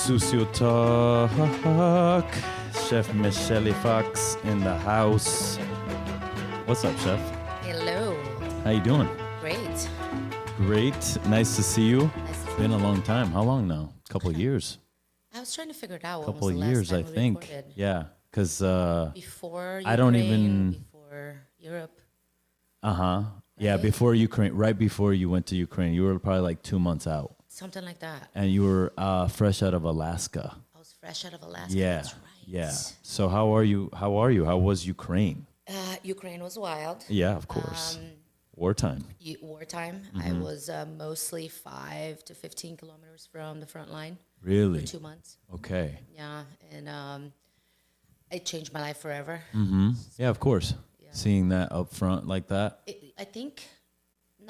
Sucio Talk. Chef Miche Fox in the house. What's up, Chef? Hello. How you doing? Great. Great. Nice to see you. Nice to see Been a long time. How long now? A couple of years. I was trying to figure it out. A couple of years, I think. Recorded. Yeah, because Before Ukraine, I don't even. before Europe. Yeah, Right? before Ukraine, right before you went to Ukraine, you were probably like 2 months out, Something like that. and you were fresh out of Alaska. I was fresh out of Alaska. Yeah, That's right. yeah. So how are you? How are you? How was Ukraine? Ukraine was wild. Yeah, of course. Wartime. Wartime. I was mostly 5 to 15 kilometers from the front line Really? for 2 months. Okay. Yeah, and it changed my life forever. Yeah, of course. Yeah. Seeing that up front like that. I think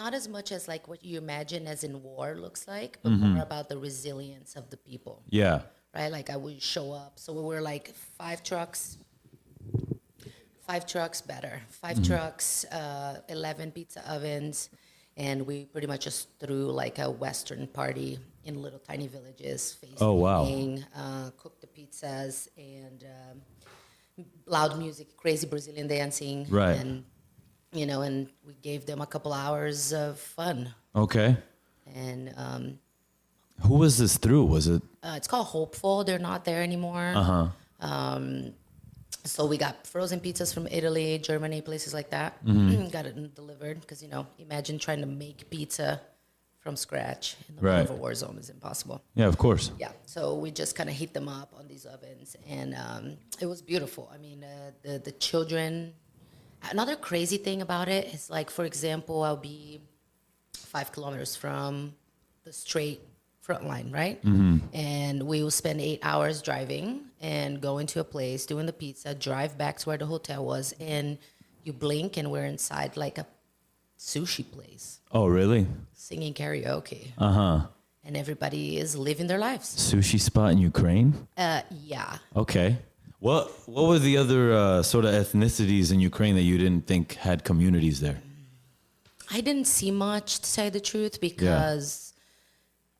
not as much as like what you imagine as in war looks like, but more about the resilience of the people, Yeah. right? Like I would show up. So we were like 5 trucks better, 5 trucks, 11 pizza ovens. And we pretty much just threw like a Western party in little tiny villages. Face Oh, wow. painting, cooked the pizzas and loud music, crazy Brazilian dancing. Right. And, you know, and we gave them a couple hours of fun. Okay. And Who was this through? Was it? it's called Hopeful. They're not there anymore. So we got frozen pizzas from Italy, Germany, places like that. Got it delivered because, you know, imagine trying to make pizza from scratch in the middle of a war zone is impossible. Yeah, of course. Yeah, so we just kind of heat them up on these ovens, and it was beautiful. I mean, the children. Another crazy thing about it is, like, for example, I'll be 5 kilometers from the straight front line, right? And we will spend 8 hours driving and go into a place, doing the pizza, drive back to where the hotel was, and you blink and we're inside like a sushi place, Oh, really? singing karaoke, Uh-huh. and everybody is living their lives. Sushi spot in Ukraine? Yeah. Okay. What were the other sort of ethnicities in Ukraine that you didn't think had communities there? I didn't see much, to say the truth, because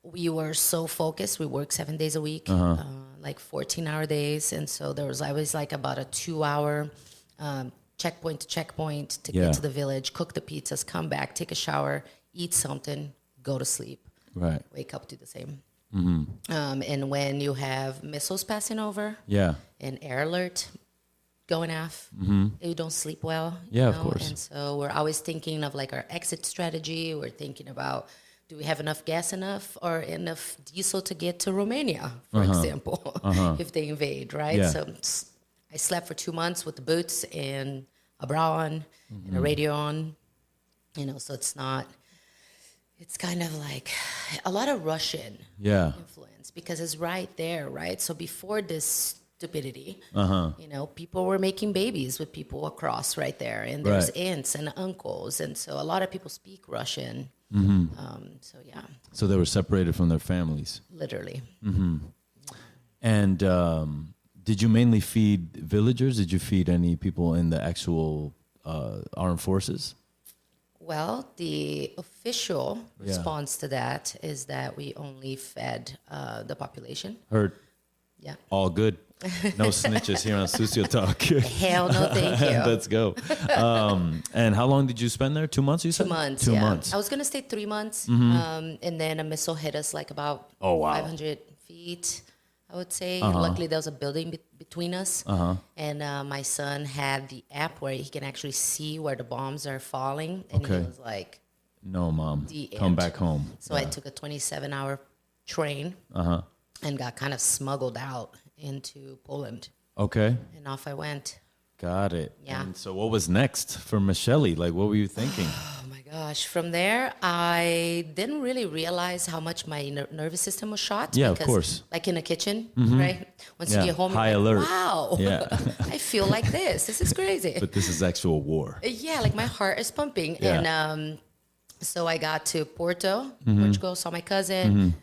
we were so focused. We work 7 days a week, like 14-hour days. And so there was always like about a 2-hour checkpoint to checkpoint to get to the village, cook the pizzas, come back, take a shower, eat something, go to sleep. Right. Wake up, do the same. And when you have missiles passing over, Yeah. an air alert going off, you don't sleep well. Yeah, you of know? course. And so we're always thinking of like our exit strategy. We're thinking about, do we have enough gas or enough diesel to get to Romania, for example, if they invade, right? Yeah. So I slept for 2 months with the boots and a bra on and a radio on, you know, so it's kind of like a lot of Russian influence because it's right there, right? So before this stupidity, you know, people were making babies with people across right there, and there's aunts and uncles, and so a lot of people speak Russian. So yeah, So they were separated from their families. literally. And did you mainly feed villagers? Did you feed any people in the actual armed forces? Well, the official response to that is that we only fed the population. Heard. Yeah. All good. No snitches here on Sucio Talk. Hell no, thank you. Let's go. And how long did you spend there? 2 months, you said? 2 months. 2 yeah. months. I was gonna stay 3 months, and then a missile hit us like about 500 feet, I would say. Luckily, there was a building between us, and my son had the app where he can actually see where the bombs are falling, and he was like, No, Mom. The Come end. back home. So I took a 27-hour train and got kind of smuggled out into Poland, Okay. and off I went. Got it. Yeah. And so what was next for Michellee? Like, what were you thinking? Oh my gosh! From there, I didn't really realize how much my nervous system was shot. Yeah, of because, course. like in a kitchen, right? Once you get home, High you're like, alert. wow, Yeah. I feel like this. This is crazy. But this is actual war. Yeah, like my heart is pumping. Yeah. And so I got to Portugal, saw my cousin.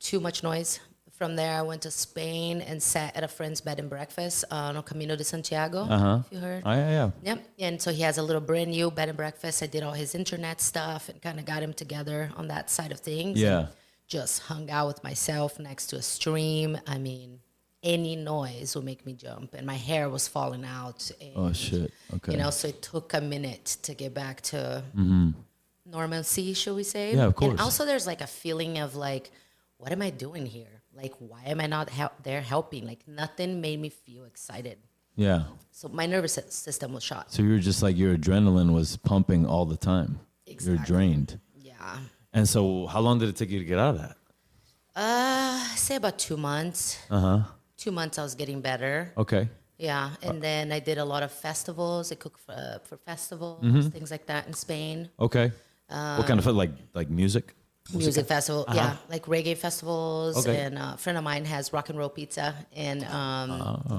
Too much noise. From there, I went to Spain and sat at a friend's bed and breakfast on Camino de Santiago, if you heard. Oh, yeah. Yep. And so he has a little brand new bed and breakfast. I did all his internet stuff and kind of got him together on that side of things. Yeah. And just hung out with myself next to a stream. I mean, any noise will make me jump, and my hair was falling out. And, Oh shit. Okay. You know, so it took a minute to get back to normalcy, shall we say? Yeah, of course. And also, there's like a feeling of like, what am I doing here? Like, why am I not there helping? Like, nothing made me feel excited. Yeah. So my nervous system was shot. So you were just like your adrenaline was pumping all the time. Exactly. You're drained. Yeah. And so how long did it take you to get out of that? Say about 2 months. 2 months I was getting better. Okay. Yeah, and then I did a lot of festivals. I cooked for festivals, things like that in Spain. Okay. What kind of like music? Music festival, yeah, like reggae festivals. Okay. And a friend of mine has Rock and Roll Pizza, and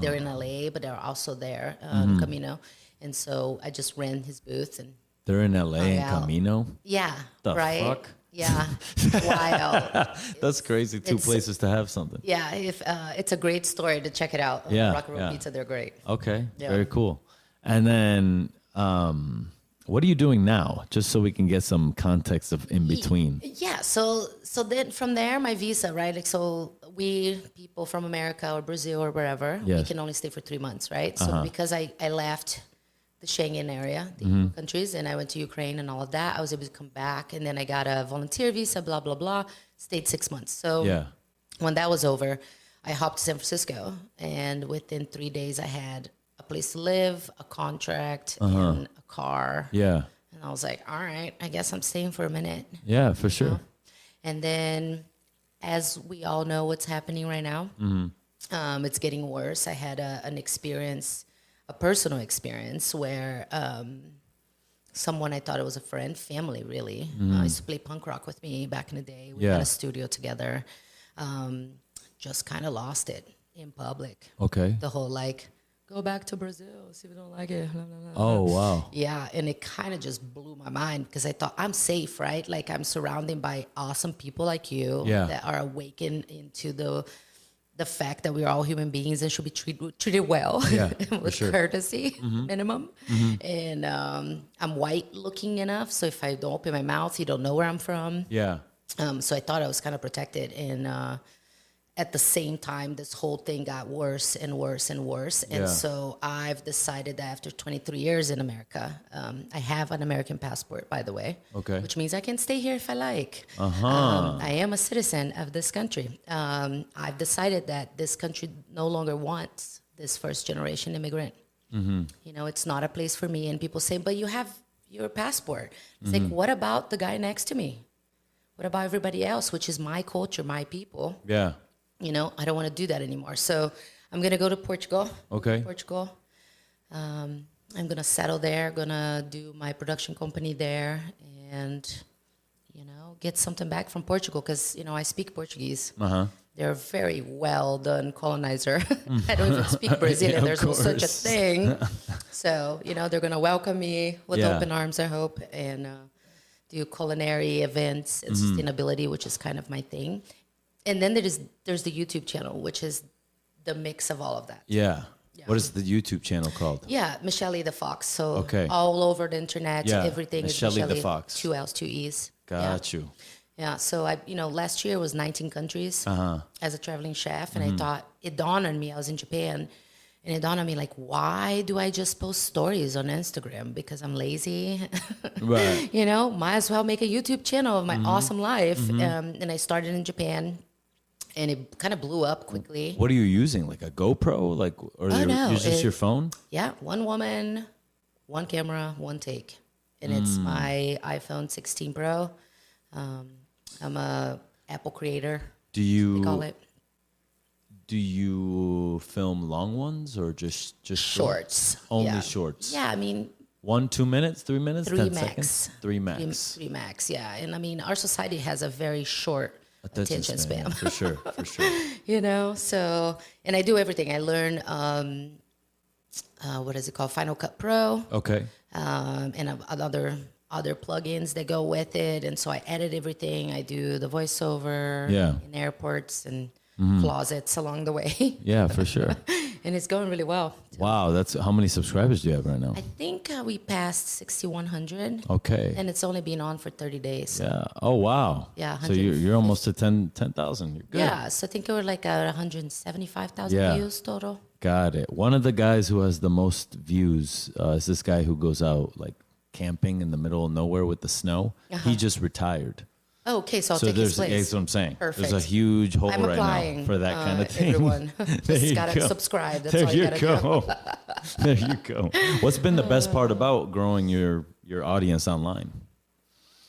they're in LA, but they're also there, Camino. And so I just ran his booth and They're in LA and out. Camino. yeah, The right, fuck? yeah, wild. That's crazy. Two it's- places to have something. Yeah, if it's a great story to check it out. Yeah, Rock and Roll yeah. Pizza, they're great. Okay. Yeah. Very cool. And then what are you doing now? Just so we can get some context of in between. Yeah, so then from there, my visa, right? Like, so we people from America or Brazil or wherever, we Yes. can only stay for 3 months, right? So because I left the Schengen area, the EU countries, and I went to Ukraine and all of that, I was able to come back, and then I got a volunteer visa, blah blah blah. Stayed 6 months. So Yeah. when that was over, I hopped to San Francisco, and within 3 days, I had a place to live, a contract, and a car. Yeah. And I was like, all right, I guess I'm staying for a minute. Yeah, for sure. And then, as we all know what's happening right now, it's getting worse. I had an experience, a personal experience, where someone I thought it was a friend, family really, used to play punk rock with me back in the day. We Yeah. had a studio together. Just kind of lost it in public. Okay. The whole like, go back to Brazil, see if you don't like it. Blah, blah, blah. Oh, wow. Yeah, and it kind of just blew my mind because I thought I'm safe, right? Like I'm surrounded by awesome people like you Yeah. that are awakened into the fact that we're all human beings and should be treated well, Yeah, with sure. courtesy minimum. And I'm white looking enough, so if I don't open my mouth, you don't know where I'm from. Yeah. So I thought I was kind of protected, and at the same time, this whole thing got worse and worse and worse. And Yeah. so I've decided that after 23 years in America, I have an American passport, by the way, Okay. which means I can stay here if I like. I am a citizen of this country. I've decided that this country no longer wants this first generation immigrant. You know, it's not a place for me. And people say, but you have your passport. It's like, what about the guy next to me? What about everybody else, which is my culture, my people? Yeah. You know, I don't want to do that anymore. So I'm going to go to Portugal. Okay. Portugal. I'm going to settle there, going to do my production company there, and, you know, get something back from Portugal because, you know, I speak Portuguese. They're a very well done colonizer. I don't even speak Brazilian. Yeah, of There's no such a course. thing. So, you know, they're going to welcome me with Yeah. open arms, I hope, and do culinary events and sustainability, which is kind of my thing. And then there's the YouTube channel, which is the mix of all of that. Yeah. What is the YouTube channel called? Yeah, Michellee the Fox. So Okay. all over the internet, Yeah, everything Michellee is the Michellee. Fox. 2 L's, 2 E's. Got you. Yeah. So last year was 19 countries as a traveling chef, and I thought it dawned on me. I was in Japan, and it dawned on me like, why do I just post stories on Instagram? Because I'm lazy. Right. You know, might as well make a YouTube channel of my awesome life. And I started in Japan, and it kind of blew up quickly. What are you using? Like a GoPro? Like, or no, is this your phone? Yeah, one woman, one camera, one take. And it's my iPhone 16 Pro. I'm a Apple creator, Do they call you it. do you film long ones or just Shorts. Only yeah. shorts. Yeah, I mean, 1, 2 minutes, 3 minutes, 3 10 max. seconds? 3 max. 3 max, yeah. And I mean, our society has a very short attention span. For sure, for sure. You know, so, and I do everything. I learn, what is it called? Final Cut Pro. Okay. And other plugins that go with it. And so I edit everything. I do the voiceover Yeah. in airports and closets along the way. Yeah, for sure. And it's going really well. Wow, that's how many subscribers do you have right now? I think we passed 6,100. Okay. And it's only been on for 30 days. Yeah. Oh, wow. Yeah. So you're almost to 10,000. You're good. Yeah. So I think we're like at 175,000 Yeah. views total. Got it. One of the guys who has the most views is this guy who goes out like camping in the middle of nowhere with the snow. He just retired. Oh, okay, so I'll take his place. That's what I'm saying. Perfect. There's a huge hole I'm right applying, now for that kind of thing. Everyone, There just you gotta go. subscribe. That's There all you you gotta go. do. There you go. What's been the best part about growing your audience online?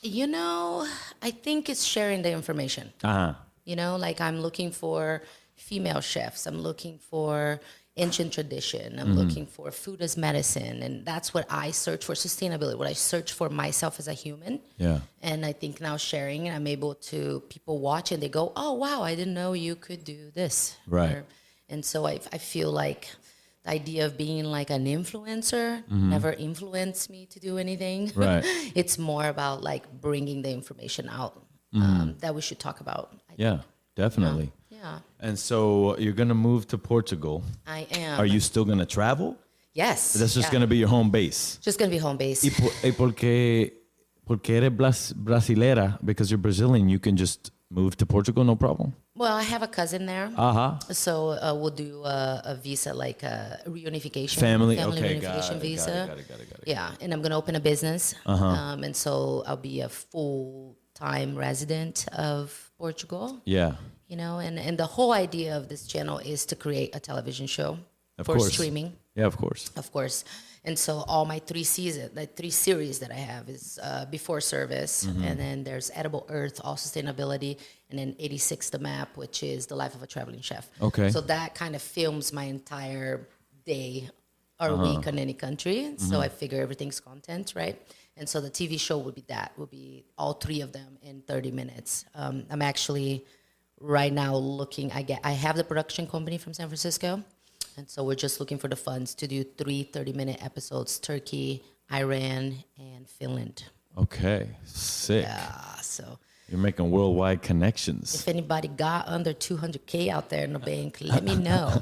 You know, I think it's sharing the information. Uh-huh. You know, like I'm looking for female chefs. I'm looking for ancient tradition. I'm looking for food as medicine. And that's what I search for, sustainability, what I search for myself as a human. Yeah. And I think now sharing, I'm able to, people watch and they go, oh, wow, I didn't know you could do this. Right. And so I feel like the idea of being like an influencer never influenced me to do anything. Right. It's more about like bringing the information out that we should talk about. Yeah, definitely. Yeah, And so you're going to move to Portugal. I am. Are you still going to travel? Yes. That's just going to be your home base. Just going to be home base. Y porque eres brasilera, because you're Brazilian, you can just move to Portugal, no problem? Well, I have a cousin there. Uh-huh. So we'll do a visa, like a reunification. Family okay, reunification visa. Got it. Yeah, and I'm going to open a business. And so I'll be a full-time resident of Portugal. Yeah. You know, and the whole idea of this channel is to create a television show for course. streaming. Yeah, of course. Of course. And so all my three series that I have is Before Service, and then there's Edible Earth, All Sustainability, and then 86 The Map, which is the life of a traveling chef. Okay. So that kind of films my entire day or week in any country. So I figure everything's content, right? And so the TV show would be all three of them in 30 minutes. I'm actually right now looking, I have the production company from San Francisco. And so we're just looking for the funds to do 3 30-minute episodes, Turkey, Iran, and Finland. Okay, sick. Yeah, so You're making worldwide connections. if anybody got under 200K out there in the bank, let me know.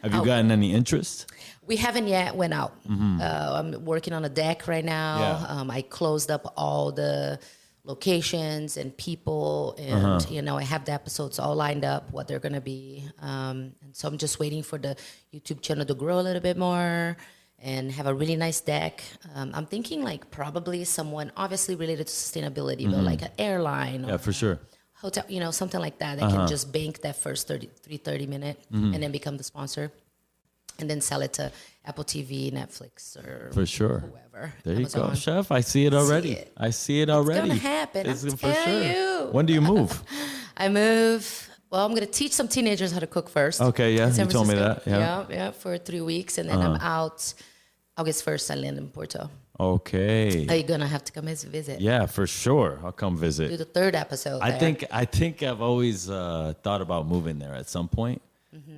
Have you gotten any interest? We haven't yet went out. I'm working on a deck right now. Yeah. I closed up all the locations and people, and you know, I have the episodes all lined up, what they're gonna be, and so I'm just waiting for the YouTube channel to grow a little bit more and have a really nice deck. I'm thinking like probably someone obviously related to sustainability, but like an airline Yeah, or for sure. hotel, you know, something like that can just bank that first 30 minute and then become the sponsor and then sell it to Apple TV, Netflix, or For sure. whoever. There you go, Amazon. chef. I see it already. it. I see it already. It's gonna happen. It's I'm for telling sure. you. When do you move? I move. Well, I'm going to teach some teenagers how to cook first. Okay, yeah, in San you told me Francisco. that, yeah. Yeah, for 3 weeks, and then I'm out August 1st. I land in Porto. Okay. Are you gonna have to come visit? Yeah, for sure. I'll come Do visit. the third episode. I there. think I've always thought about moving there at some point.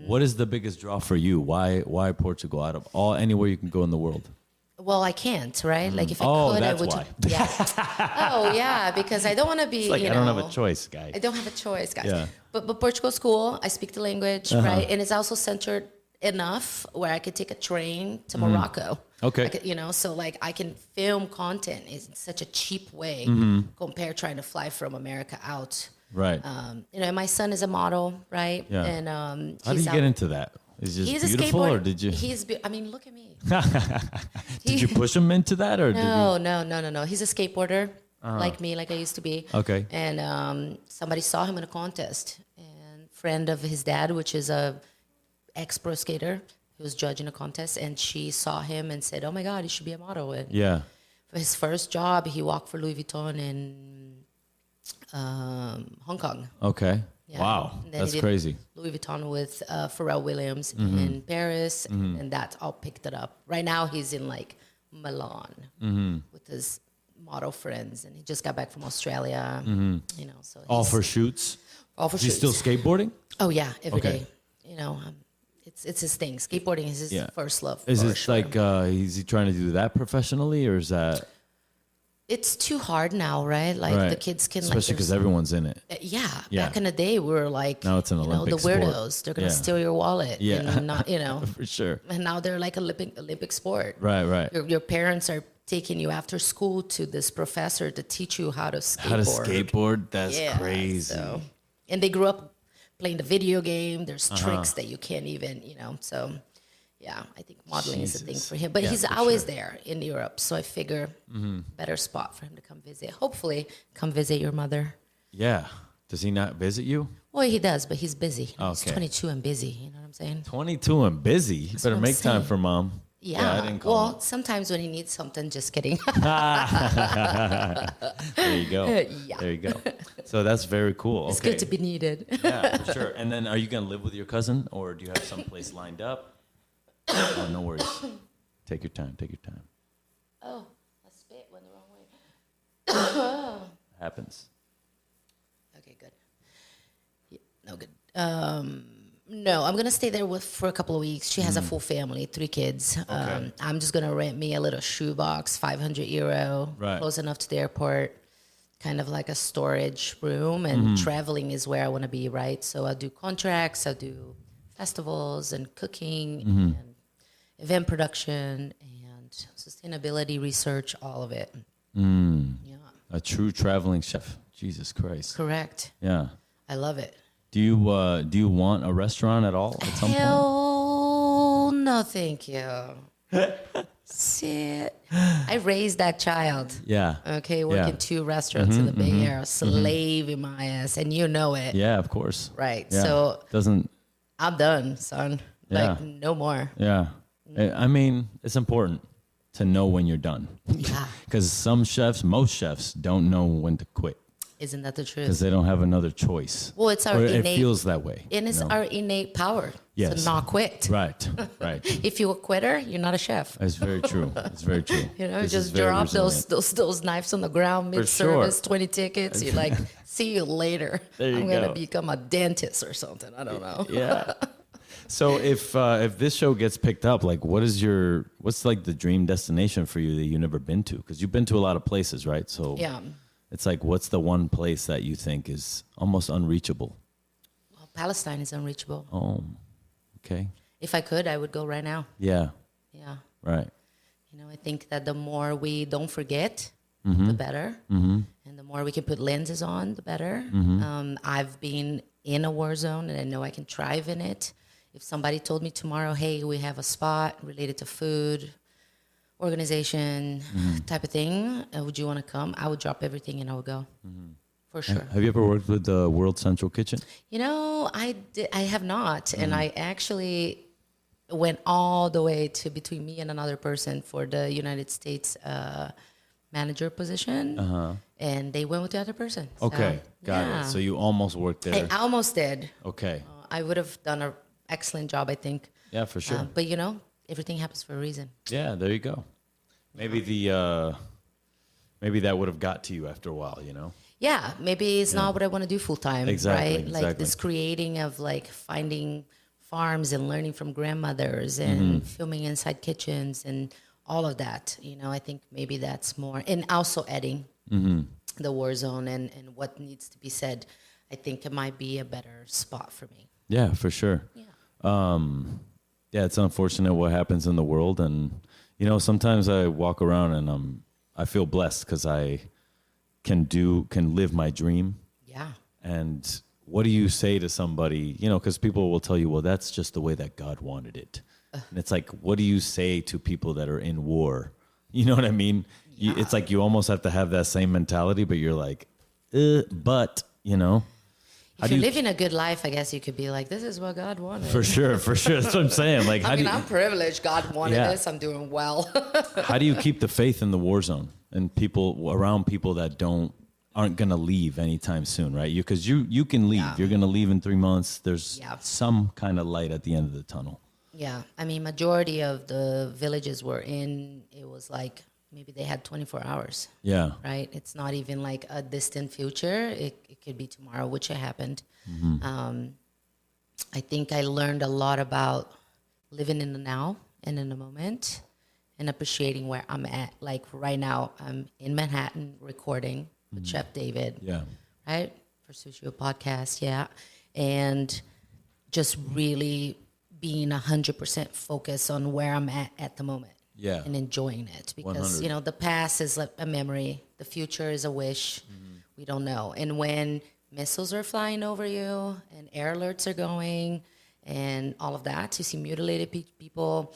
What is the biggest draw for you? Why Portugal out of anywhere you can go in the world? Well, I can't, right? Like if I Oh, could, that's I would. why. Yeah. Oh, yeah, because I don't want to be. It's like you I don't know, have a choice, guy. I don't have a choice, guys. Yeah. But Portugal's cool. I speak the language, right? And it's also centered enough where I could take a train to Morocco. Okay. I could, you know, so like I can film content in such a cheap way compared trying to fly from America out. Right. You know, my son is a model, right? Yeah. And How did you get into that? Is it he's just a beautiful, skateboarder. or did you? I mean, look at me. Did you push him into that, or did you? No. He's a skateboarder, like me, like I used to be. Okay. And somebody saw him in a contest, and friend of his dad, which is a ex-pro skater, who was judging a contest, and she saw him and said, "Oh my God, you should be a model." And Yeah. for his first job, he walked for Louis Vuitton in Hong Kong. Okay. Yeah. Wow, And then that's he did crazy. Louis Vuitton with Pharrell Williams in Paris, and that all picked it up. Right now, he's in like Milan with his model friends, and he just got back from Australia. You know, so All he's- for shoots. all for Is he shoots. still skateboarding? Oh yeah, every day. Okay. You know, it's his thing. Skateboarding is his Yeah. first love. Is for it sure. like is he trying to do that professionally, or is that? It's too hard now, right? Like the kids can, especially because everyone's in it. Yeah, Yeah. back in the day, we were like, Now it's an Olympic the weirdos. They're gonna steal your wallet. Yeah. And not, For sure. And now they're like Olympic sport. Right. Your parents are taking you after school to this professor to teach you how to skateboard. How to skateboard? That's crazy. So, and they grew up playing the video game. There's tricks that you can't even, so. Yeah, I think modeling is a thing for him. But he's always there in Europe. So I figure better spot for him to come visit. Hopefully come visit your mother. Yeah. Does he not visit you? Well, he does, but he's busy. Okay. He's 22 and busy. You know what I'm saying? 22 and busy. You better make time for mom. Yeah. I didn't call him. Sometimes when he needs something, just kidding. There you go. Yeah. There you go. So that's very cool. It's good to be needed. Yeah, for sure. And then are you going to live with your cousin or do you have some place lined up? Oh, no worries. Take your time. Oh, I spit went the wrong way. Happens. Okay, good. Yeah, no, good. No, I'm gonna stay there for a couple of weeks. She has a full family, 3 kids. I'm just gonna rent me a little shoebox, €500, close enough to the airport, kind of like a storage room. And traveling is where I want to be, right? So I'll do contracts, I'll do festivals and cooking and event production and sustainability research, all of it. Yeah. A true traveling chef. Jesus Christ. Correct. Yeah. I love it. Do you want a restaurant at all at some point? Hell no, thank you. Sit. I raised that child. Yeah. Okay, working 2 restaurants in the Bay Area, slaving my ass, and you know it. Yeah, of course. Right. Yeah. So doesn't. I'm done, son. Yeah. Like no more. Yeah. I mean, it's important to know when you're done. Yeah. Because most chefs don't know when to quit. Isn't that the truth? Because they don't have another choice. Well, it's our innate. It feels that way. And it's our innate power Yes. to not quit. Right. If you're a quitter, you're not a chef. It's very true. It's very true. This just drop those knives on the ground mid-service, 20 tickets. You're like, see you later. I'm going to become a dentist or something. I don't know. Yeah. So if this show gets picked up, like what's like the dream destination for you that you've never been to? Because you've been to a lot of places, right? So yeah. It's like, what's the one place that you think is almost unreachable? Well, Palestine is unreachable. Oh, okay. If I could, I would go right now. Yeah. Yeah. Right. I think that the more we don't forget, the better. And the more we can put lenses on, the better. I've been in a war zone, and I know I can thrive in it. If somebody told me tomorrow, hey, we have a spot related to food, organization type of thing, would you want to come? I would drop everything and I would go. For sure. Have you ever worked with the World Central Kitchen? I have not. And I actually went all the way to between me and another person for the United States manager position. And they went with the other person. Okay, So, got it. So you almost worked there. I almost did. Okay. I would have done an excellent job, I think. Yeah, for sure. But everything happens for a reason. Yeah, there you go. Maybe maybe that would have got to you after a while, Yeah, maybe it's not what I want to do full time, Exactly, right? Like this creating of like finding farms and learning from grandmothers and filming inside kitchens and all of that. I think maybe that's more, and also adding the war zone and what needs to be said. I think it might be a better spot for me. Yeah, for sure. Yeah. Yeah, it's unfortunate what happens in the world, and sometimes I walk around and I feel blessed because I can live my dream. Yeah. And what do you say to somebody? Because people will tell you, well, that's just the way that God wanted it. And it's like, what do you say to people that are in war? You know what I mean? Yeah. It's like you almost have to have that same mentality, but you're like, but. If you're living a good life, I guess you could be like, this is what God wanted. For sure. That's what I'm saying. Like, I'm privileged. God wanted this. I'm doing well. How do you keep the faith in the war zone and people around people that aren't going to leave anytime soon, right? Because you can leave. Yeah. You're going to leave in 3 months. There's some kind of light at the end of the tunnel. Yeah. I mean, majority of the villages we're in, it was like maybe they had 24 hours. Yeah. Right? It's not even like a distant future. It could be tomorrow, which it happened. I think I learned a lot about living in the now and in the moment and appreciating where I'm at. Like right now, I'm in Manhattan recording with Chef David. Yeah. Right? For Sushi Podcast, yeah. And just really being 100% focused on where I'm at the moment. Yeah. And enjoying it. Because, 100. the past is like a memory. The future is a wish. We don't know. And when missiles are flying over you and air alerts are going and all of that, you see mutilated people,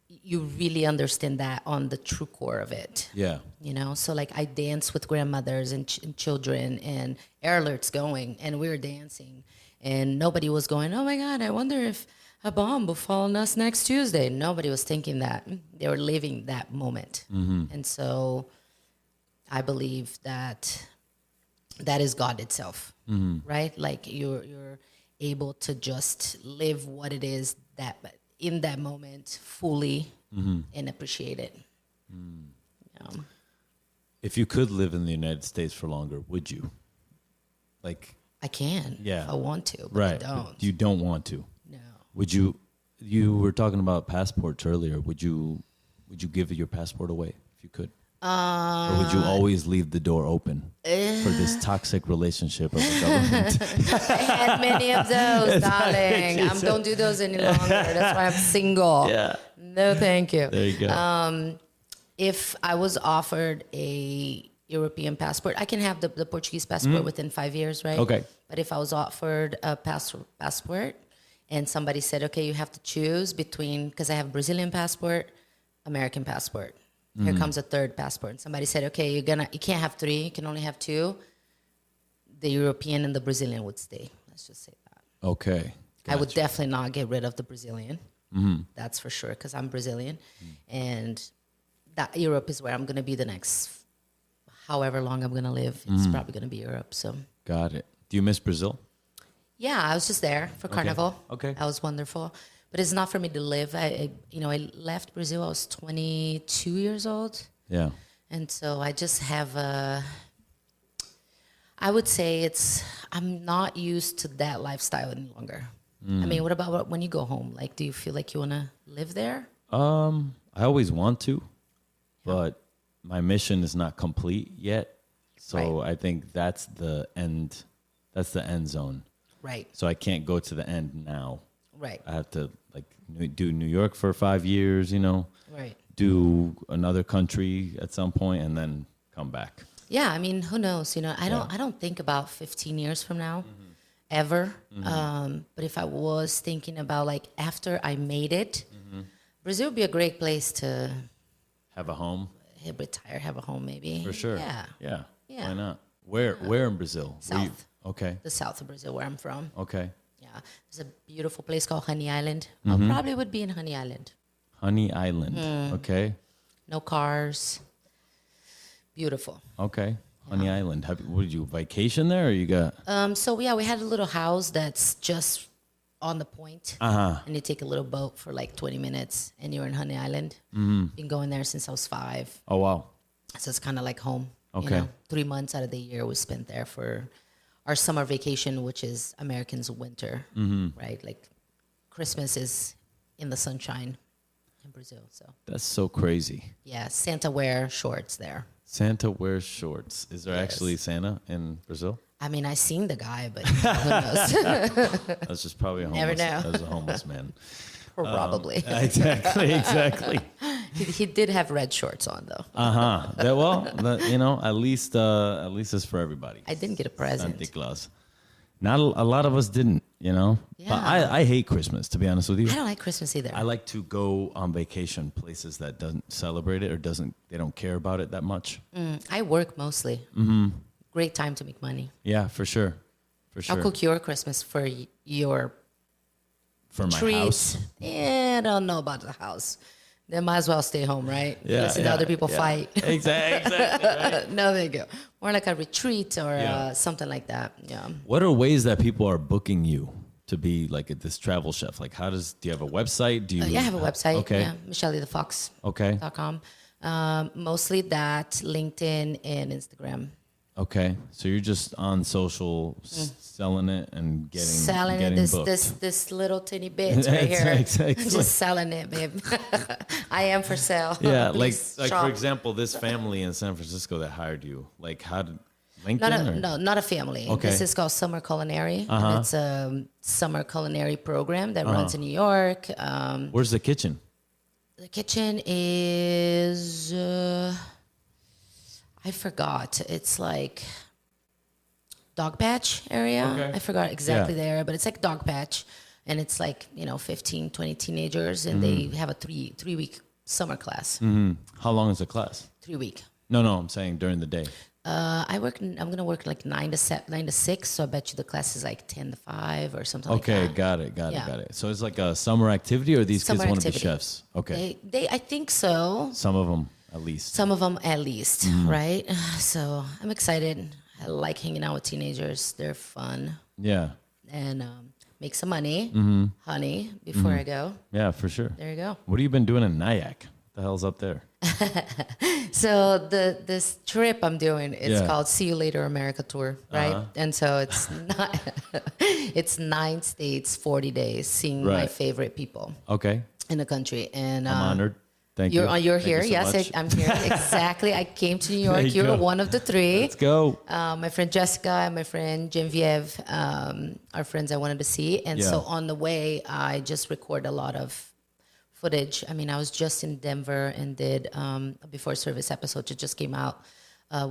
you really understand that on the true core of it. Yeah. So like I dance with grandmothers and children and air alerts going and we were dancing and nobody was going, oh my God, I wonder if a bomb will fall on us next Tuesday. Nobody was thinking that. They were living that moment. And so I believe that is God itself, right? Like you're able to just live what it is that in that moment fully and appreciate it. If you could live in the United States for longer, would you? Like, I can if I want to, but I don't. You don't want to. No. Would you? You were talking about passports earlier. Would you give your passport away if you could? Or would you always leave the door open for this toxic relationship of the government? I had many of those, darling. Don't do those any longer. That's why I'm single. Yeah. No, thank you. There you go. If I was offered a European passport, I can have the Portuguese passport within 5 years, right? Okay. But if I was offered a passport and somebody said, okay, you have to choose between, because I have Brazilian passport, American passport. Here comes a third passport. And somebody said, okay, you can't have three, you can only have two. The European and the Brazilian would stay. Let's just say that. Okay. Gotcha. I would definitely not get rid of the Brazilian. That's for sure, because I'm Brazilian. And that Europe is where I'm going to be the next, however long I'm going to live. It's probably going to be Europe. So. Got it. Do you miss Brazil? Yeah, I was just there for Carnival. Okay. That was wonderful. But it's not for me to live. I left Brazil. I was 22 years old. Yeah. And so I just have I would say I'm not used to that lifestyle any longer. I mean, what about when you go home? Like, do you feel like you want to live there? I always want to, but my mission is not complete yet. So I think that's the end. That's the end zone. Right. So I can't go to the end now. Right. I have to do New York for 5 years, Right. do another country at some point and then come back. Yeah. I mean, who knows? I don't think about 15 years from now ever. But if I was thinking about like after I made it, Brazil would be a great place to have a home, retire, have a home maybe. For sure. Yeah. Why not? Where in Brazil? South. Okay. The south of Brazil, where I'm from. Okay. Yeah, there's a beautiful place called Honey Island. I probably would be in Honey Island. Honey Island. Okay. No cars. Beautiful. Okay. Honey Island. Did you vacation there or you got? So we had a little house that's just on the point. And you take a little boat for like 20 minutes and you're in Honey Island. Been going there since I was 5. Oh, wow. So it's kind of like home. Okay. 3 months out of the year we spent there for our summer vacation, which is Americans' winter, right? Like Christmas is in the sunshine in Brazil. So that's so crazy. Yeah, Santa wear shorts there. Santa wears shorts. Is there actually Santa in Brazil? I mean, I seen the guy, but who knows? That's just probably a homeless. Never know. That's a homeless man. Probably. Exactly. He did have red shorts on though. At least it's for everybody. I didn't get a present. Santa Claus. Not a lot of us didn't, Yeah. But I hate Christmas, to be honest with you. I don't like Christmas either. I like to go on vacation places that doesn't celebrate it or they don't care about it that much. I work mostly. Great time to make money. Yeah, for sure. I'll cook your Christmas for your my treats. house. Yeah, I don't know about the house. They might as well stay home, right? Yeah, listen to other people fight. Exactly. Right? No, there you go. More like a retreat or something like that. Yeah. What are ways that people are booking you to be like this travel chef? Like, do you have a website? Do you? I have a website. Okay. Yeah, MichelleeTheFox.com. Okay. Mostly that, LinkedIn and Instagram. Okay, so you're just on social selling it and getting this little teeny bits right here. Exactly. Just selling it, babe. I am for sale. Yeah, like Shop. for example, this family in San Francisco that hired you, like how did LinkedIn? Not a family. Okay. This is called Summer Culinary. And it's a summer culinary program that runs in New York. Where's the kitchen? The kitchen is, I forgot. It's like dog patch area. Okay. I forgot exactly the area, but it's like dog patch. And it's like, 15, 20 teenagers. And they have a three-week summer class. How long is the class? 3 week. No, I'm saying during the day. I'm going to work like 9 to 6. So I bet you the class is like 10 to 5 or something like that. Okay, got it. So it's like a summer activity, or these kids want to be chefs? Okay. They I think so. Some of them, at least. Right? So I'm excited. I like hanging out with teenagers. They're fun. Yeah. And make some money, honey, before I go. Yeah, for sure. There you go. What have you been doing in Nyack? What the hell's up there? So this trip I'm doing, it's called See You Later America Tour, right? And so it's not, it's 9 states, 40 days, seeing my favorite people in the country. And I'm honored. Thank you. You're Thank here. you so much. I'm here. Exactly. I came to New York. You're one of the 3. Let's go. My friend Jessica and my friend Genevieve are friends I wanted to see. And so on the way, I just recorded a lot of footage. I mean, I was just in Denver and did a before service episode. It just came out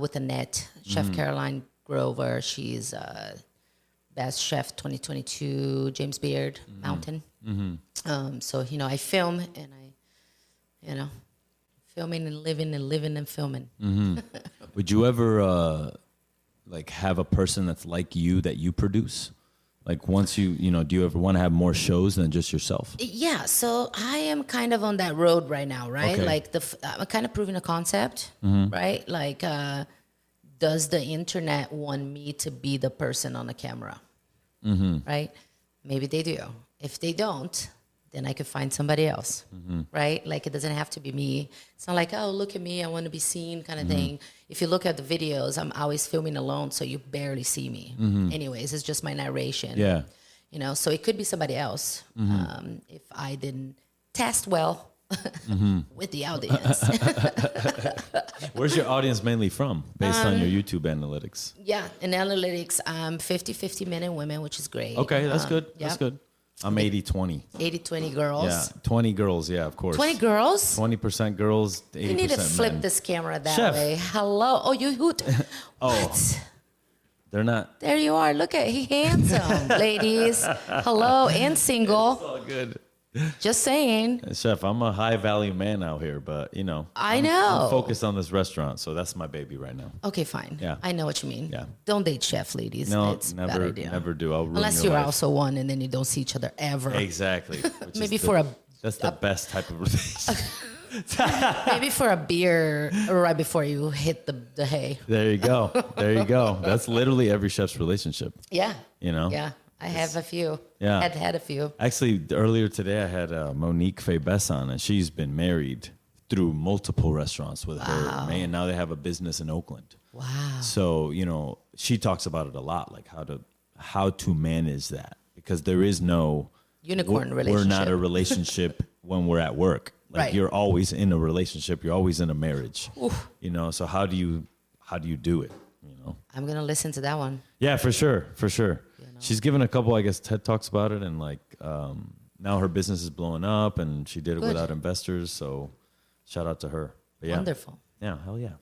with Annette, Chef Caroline Grover. She's Best Chef 2022, James Beard, Mountain. So, I film and filming and living and filming. Would you ever like have a person that's like you that you produce? Like once do you ever want to have more shows than just yourself? Yeah, so I am kind of on that road right now, right? Okay. Like I'm kind of proving a concept, right? Like, does the internet want me to be the person on the camera, right? Maybe they do. If they don't, then I could find somebody else, right? Like it doesn't have to be me. It's not like, oh, look at me, I want to be seen kind of thing. If you look at the videos, I'm always filming alone, so you barely see me. Anyways, it's just my narration. Yeah. So it could be somebody else if I didn't test well with the audience. Where's your audience mainly from, based on your YouTube analytics? Yeah, in analytics, 50-50 men and women, which is great. Okay, that's good. Yep. That's good. I'm 80-20. 80-20 girls. Yeah, 20 girls, yeah, of course. 20 girls? 20% girls, 80% You need to flip men. this camera that Chef. way. Hello. Oh, you hoot. What? They're not. There you are. Look at he handsome, ladies. Hello, and single. It's all good. Just saying. Chef, I'm a high value man out here, but I know. I'm focused on this restaurant, so that's my baby right now. Okay, fine. Yeah. I know what you mean. Yeah. Don't date chef, ladies. No, it's a never, bad idea. never do. I'll ruin Unless your you're life. also one and then you don't see each other ever. Exactly. Which Maybe is for that's the best type of relationship. maybe for a beer right before you hit the hay. There you go. There you go. That's literally every chef's relationship. Yeah. Yeah. I have a few. Yeah. Had a few. Actually, earlier today, I had Monique Fabes on, and she's been married through multiple restaurants with her man. And now they have a business in Oakland. Wow. So, she talks about it a lot, like how to manage that, because there is no Unicorn we're relationship. not a relationship when we're at work. Like Right. you're always in a relationship. You're always in a marriage. Oof. So how do you do it? I'm going to listen to that one. Yeah, for sure. She's given a couple, I guess, TED Talks about it, and now her business is blowing up, and she did it Good. without investors. So, shout out to her. But yeah, Wonderful. Yeah, hell yeah.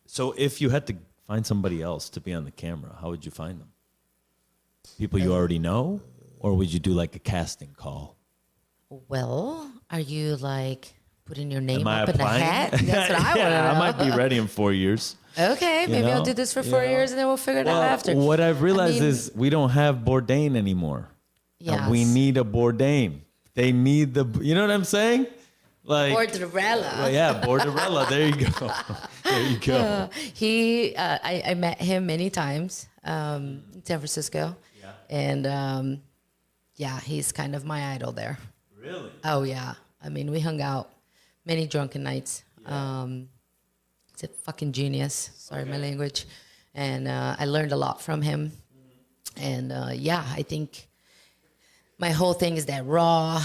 So if you had to find somebody else to be on the camera, how would you find them? People you already know, or would you do like a casting call? Well, are you like putting your name Am I up in a applying? hat? That's what I want to know. Yeah, I might be ready in 4 years. Okay, maybe I'll do this for 4 years and then we'll figure it out after. What I've realized is we don't have Bourdain anymore. Yes. We need a Bourdain. They need you know what I'm saying? Like Borderella. Well, yeah, Borderella. There you go. There you go. I met him many times in San Francisco. Yeah. And he's kind of my idol there. Really? Oh, yeah. I mean, we hung out many drunken nights. Yeah. He's a fucking genius. Sorry, my language. And I learned a lot from him. And I think my whole thing is that raw,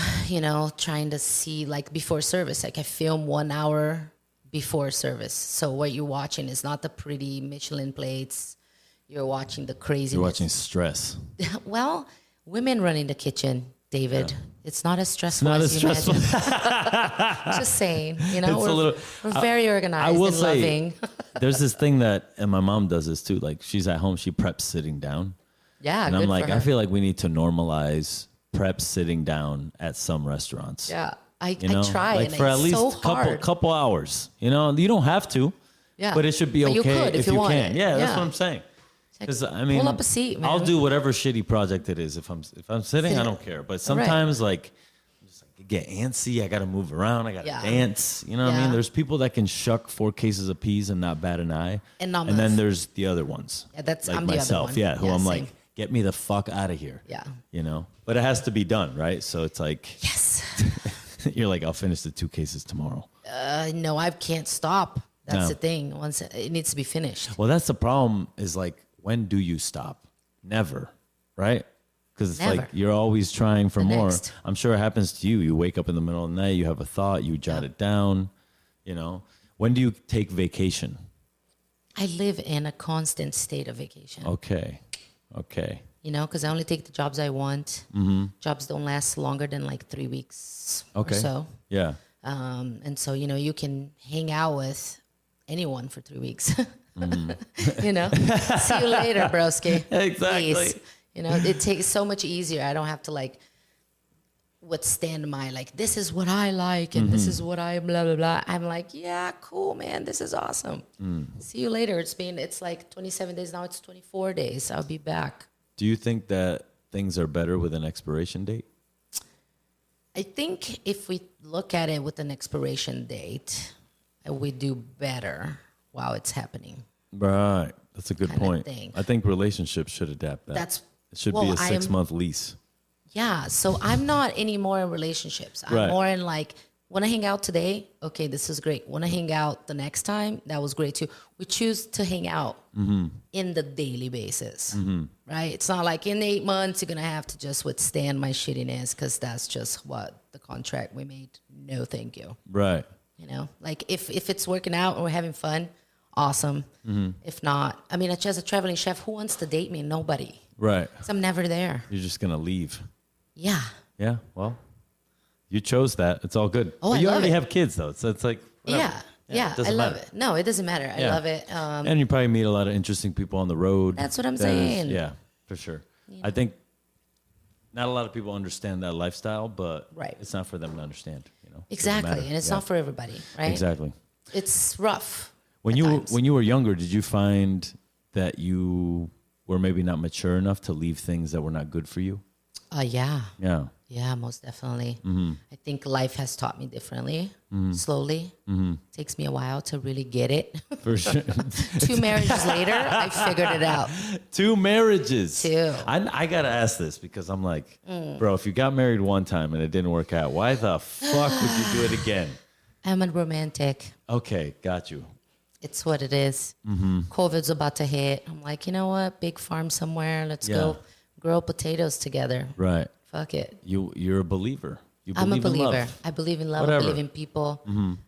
trying to see like before service. Like I film 1 hour before service. So what you're watching is not the pretty Michelin plates. You're watching the crazy. You're watching stress. Well, women running the kitchen, David. Yeah. It's not as stressful as you imagine. Just saying, we're very organized and loving. There's this thing that, and my mom does this too. Like she's at home, she preps sitting down. Yeah, and good I'm like, for her. I feel like we need to normalize prep sitting down at some restaurants. Yeah, I try, like and for it's at least so hard. couple hours. You don't have to. Yeah, but it should be okay you could, if you want can. it. Yeah, that's what I'm saying. Because I mean, pull up a seat, man. I'll do whatever shitty project it is. If I'm sitting, I don't care. But sometimes like I'm just like get antsy. I got to move around. I got to dance. You know what I mean? There's people that can shuck 4 cases of peas and not bat an eye. And then there's the other ones. Yeah, that's like I'm myself. the other one. Who I'm like, get me the fuck out of here. Yeah. But it has to be done, right? So it's like, yes. You're like, I'll finish the 2 cases tomorrow. No, I can't stop. That's the thing. Once it needs to be finished. Well, that's the problem. Is like, when do you stop? Never, right? Because it's like you're always trying for more. Next. I'm sure it happens to you. You wake up in the middle of the night, you have a thought, you jot it down. When do you take vacation? I live in a constant state of vacation. Okay. Because I only take the jobs I want. Mm-hmm. Jobs don't last longer than like 3 weeks or so. Yeah. And so, you can hang out with anyone for 3 weeks. Mm-hmm. See you later, broski. Exactly. Peace. It takes so much easier. I don't have to like withstand my like, this is what I like and this is what I blah blah blah. I'm like, yeah, cool, man, this is awesome. See you later. It's like 27 days now. It's 24 days. I'll be back. Do you think that things are better with an expiration date? I think if we look at it with an expiration date, we do better while it's happening. Right. That's a good point. I think relationships should adapt that. It should be a 6-month lease. Yeah. So I'm not anymore in relationships. I'm more in like, want to hang out today? Okay, this is great. Want to hang out the next time? That was great too. We choose to hang out in the daily basis, right? It's not like in 8 months you're going to have to just withstand my shittiness because that's just what the contract we made. No, thank you. Right. Like if it's working out and we're having fun, awesome. If not, I mean, as a traveling chef, who wants to date me? Nobody. Right. Because I'm never there. You're just going to leave. Yeah. Yeah. Well, you chose that. It's all good. Oh, but you already it. have kids, though. So it's like, whatever. Yeah. I love it. No, it doesn't matter. I love it. And you probably meet a lot of interesting people on the road. That's what I'm saying. Yeah, for sure. I think not a lot of people understand that lifestyle, but it's not for them to understand. Exactly. And it's not for everybody, right? Exactly. It's rough. When you were younger, did you find that you were maybe not mature enough to leave things that were not good for you? Yeah. Yeah. Yeah, most definitely. I think life has taught me differently, slowly. Takes me a while to really get it. For sure. 2 marriages later, I figured it out. 2 marriages. 2. I got to ask this because I'm like, bro, if you got married one time and it didn't work out, why the fuck would you do it again? I'm a romantic. Okay, got you. It's what it is. COVID's about to hit. I'm like, you know what? Big farm somewhere. Let's go grow potatoes together. Right. Fuck it. You're a believer. I'm a believer. In love. I believe in love. Whatever. I believe in people.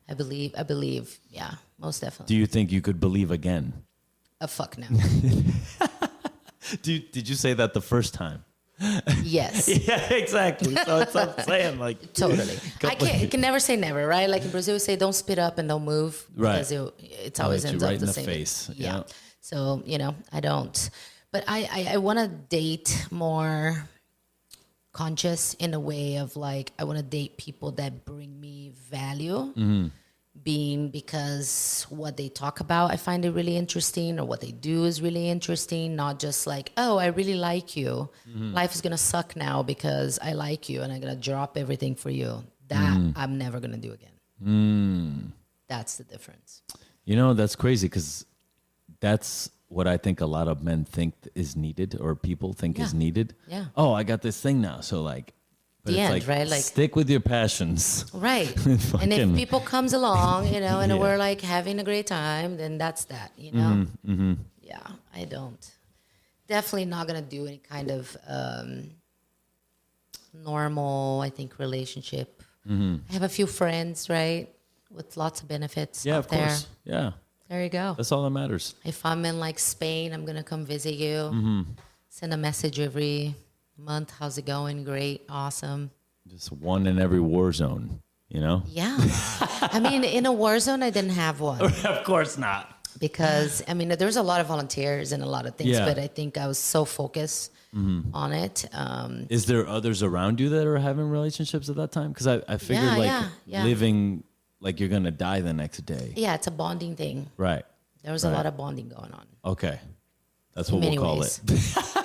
I believe. Yeah, most definitely. Do you think you could believe again? Fuck no. Did you say that the first time? Yes. Yeah, exactly. So it's what I'm saying, like totally. I can never say never, right? Like in Brazil, we say don't spit up and don't move, because it's always ends up right in the same face. Yeah. So I don't. But I want to date more conscious in a way of like, I want to date people that bring me value, because what they talk about, I find it really interesting, or what they do is really interesting. Not just like, oh, I really like you. Life is going to suck now because I like you and I'm going to drop everything for you. That I'm never going to do again. That's the difference. That's crazy, because that's what I think a lot of men think is needed, or people think is needed. Yeah. Oh, I got this thing now. So like, the end, right? Like, stick with your passions. right. And if people comes along, you know, and we're like having a great time, then that's that, you know? Yeah, I don't. Definitely not going to do any kind of normal, I think, relationship. I have a few friends, right, with lots of benefits out there. Course. Yeah. There you go. That's all that matters. If I'm in like Spain, I'm going to come visit you. Send a message every month. How's it going? Great. Awesome. Just one in every war zone, you know? Yeah. I mean, in a war zone, I didn't have one. Of course not. Because, I mean, there's a lot of volunteers and a lot of things, but I think I was so focused on it. Is there others around you that are having relationships at that time? Because I figured living like you're going to die the next day. Yeah, it's a bonding thing. Right. There was a lot of bonding going on. Okay. That's what we'll call it.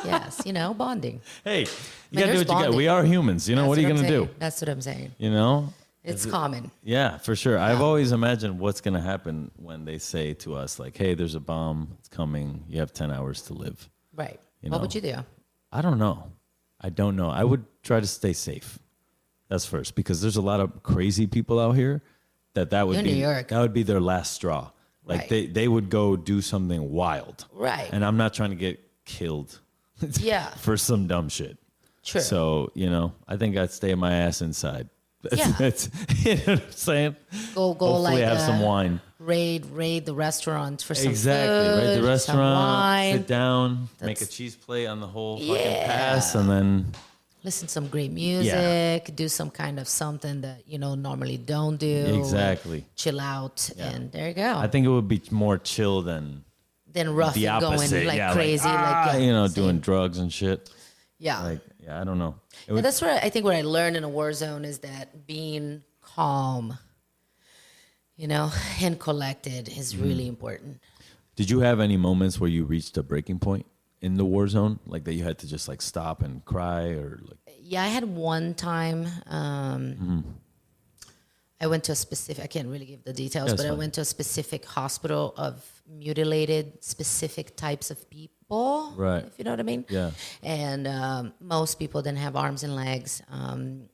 Yes, you know, bonding. Hey, you got to do what you got. We are humans. You know, what are you going to do? That's what I'm saying. You know? It's common. Yeah, for sure. Yeah. I've always imagined what's going to happen when they say to us, like, hey, there's a bomb. It's coming. You have 10 hours to live. Right. You what know? would you do? I don't know. I don't know. I would try to stay safe. That's first. Because there's a lot of crazy people out here that would be New York. That would be their last straw. Like they would go do something wild. Right. And I'm not trying to get killed for some dumb shit. True. So, you know, I think I'd stay my ass inside. That's, you know what I'm saying? Go Hopefully like have some wine. Raid the restaurant for some food. Raid the restaurant, some wine. sit down, make a cheese plate on the whole fucking pass, and then listen to some great music, do some kind of something that, you know, normally don't do. Exactly. Chill out, and there you go. I think it would be more chill than rough the and opposite. going like crazy. You know, doing drugs and shit. Yeah. Like, I don't know. And that's what I think what I learned in a war zone is that being calm, you know, and collected is really important. Did you have any moments where you reached a breaking point in the war zone? Like that you had to just like stop and cry or like? Yeah, I had one time, I went to a specific, I can't really give the details, but I went to a specific hospital of mutilated specific types of people, right? If you know what I mean. Yeah. And most people didn't have arms and legs.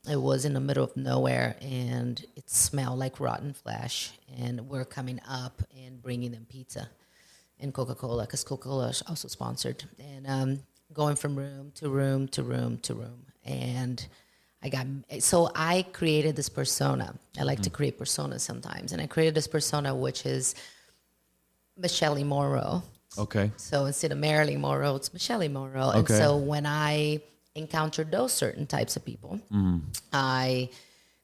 It was in the middle of nowhere, and it smelled like rotten flesh. And we're coming up and bringing them pizza and Coca-Cola, because Coca-Cola is also sponsored. And going from room to room to room to room. And I created this persona. I like to create personas sometimes. And I created this persona, which is Michellee Monroe. Okay. So instead of Marilyn Monroe, it's Michellee Monroe. Okay. And so when I encountered those certain types of people, I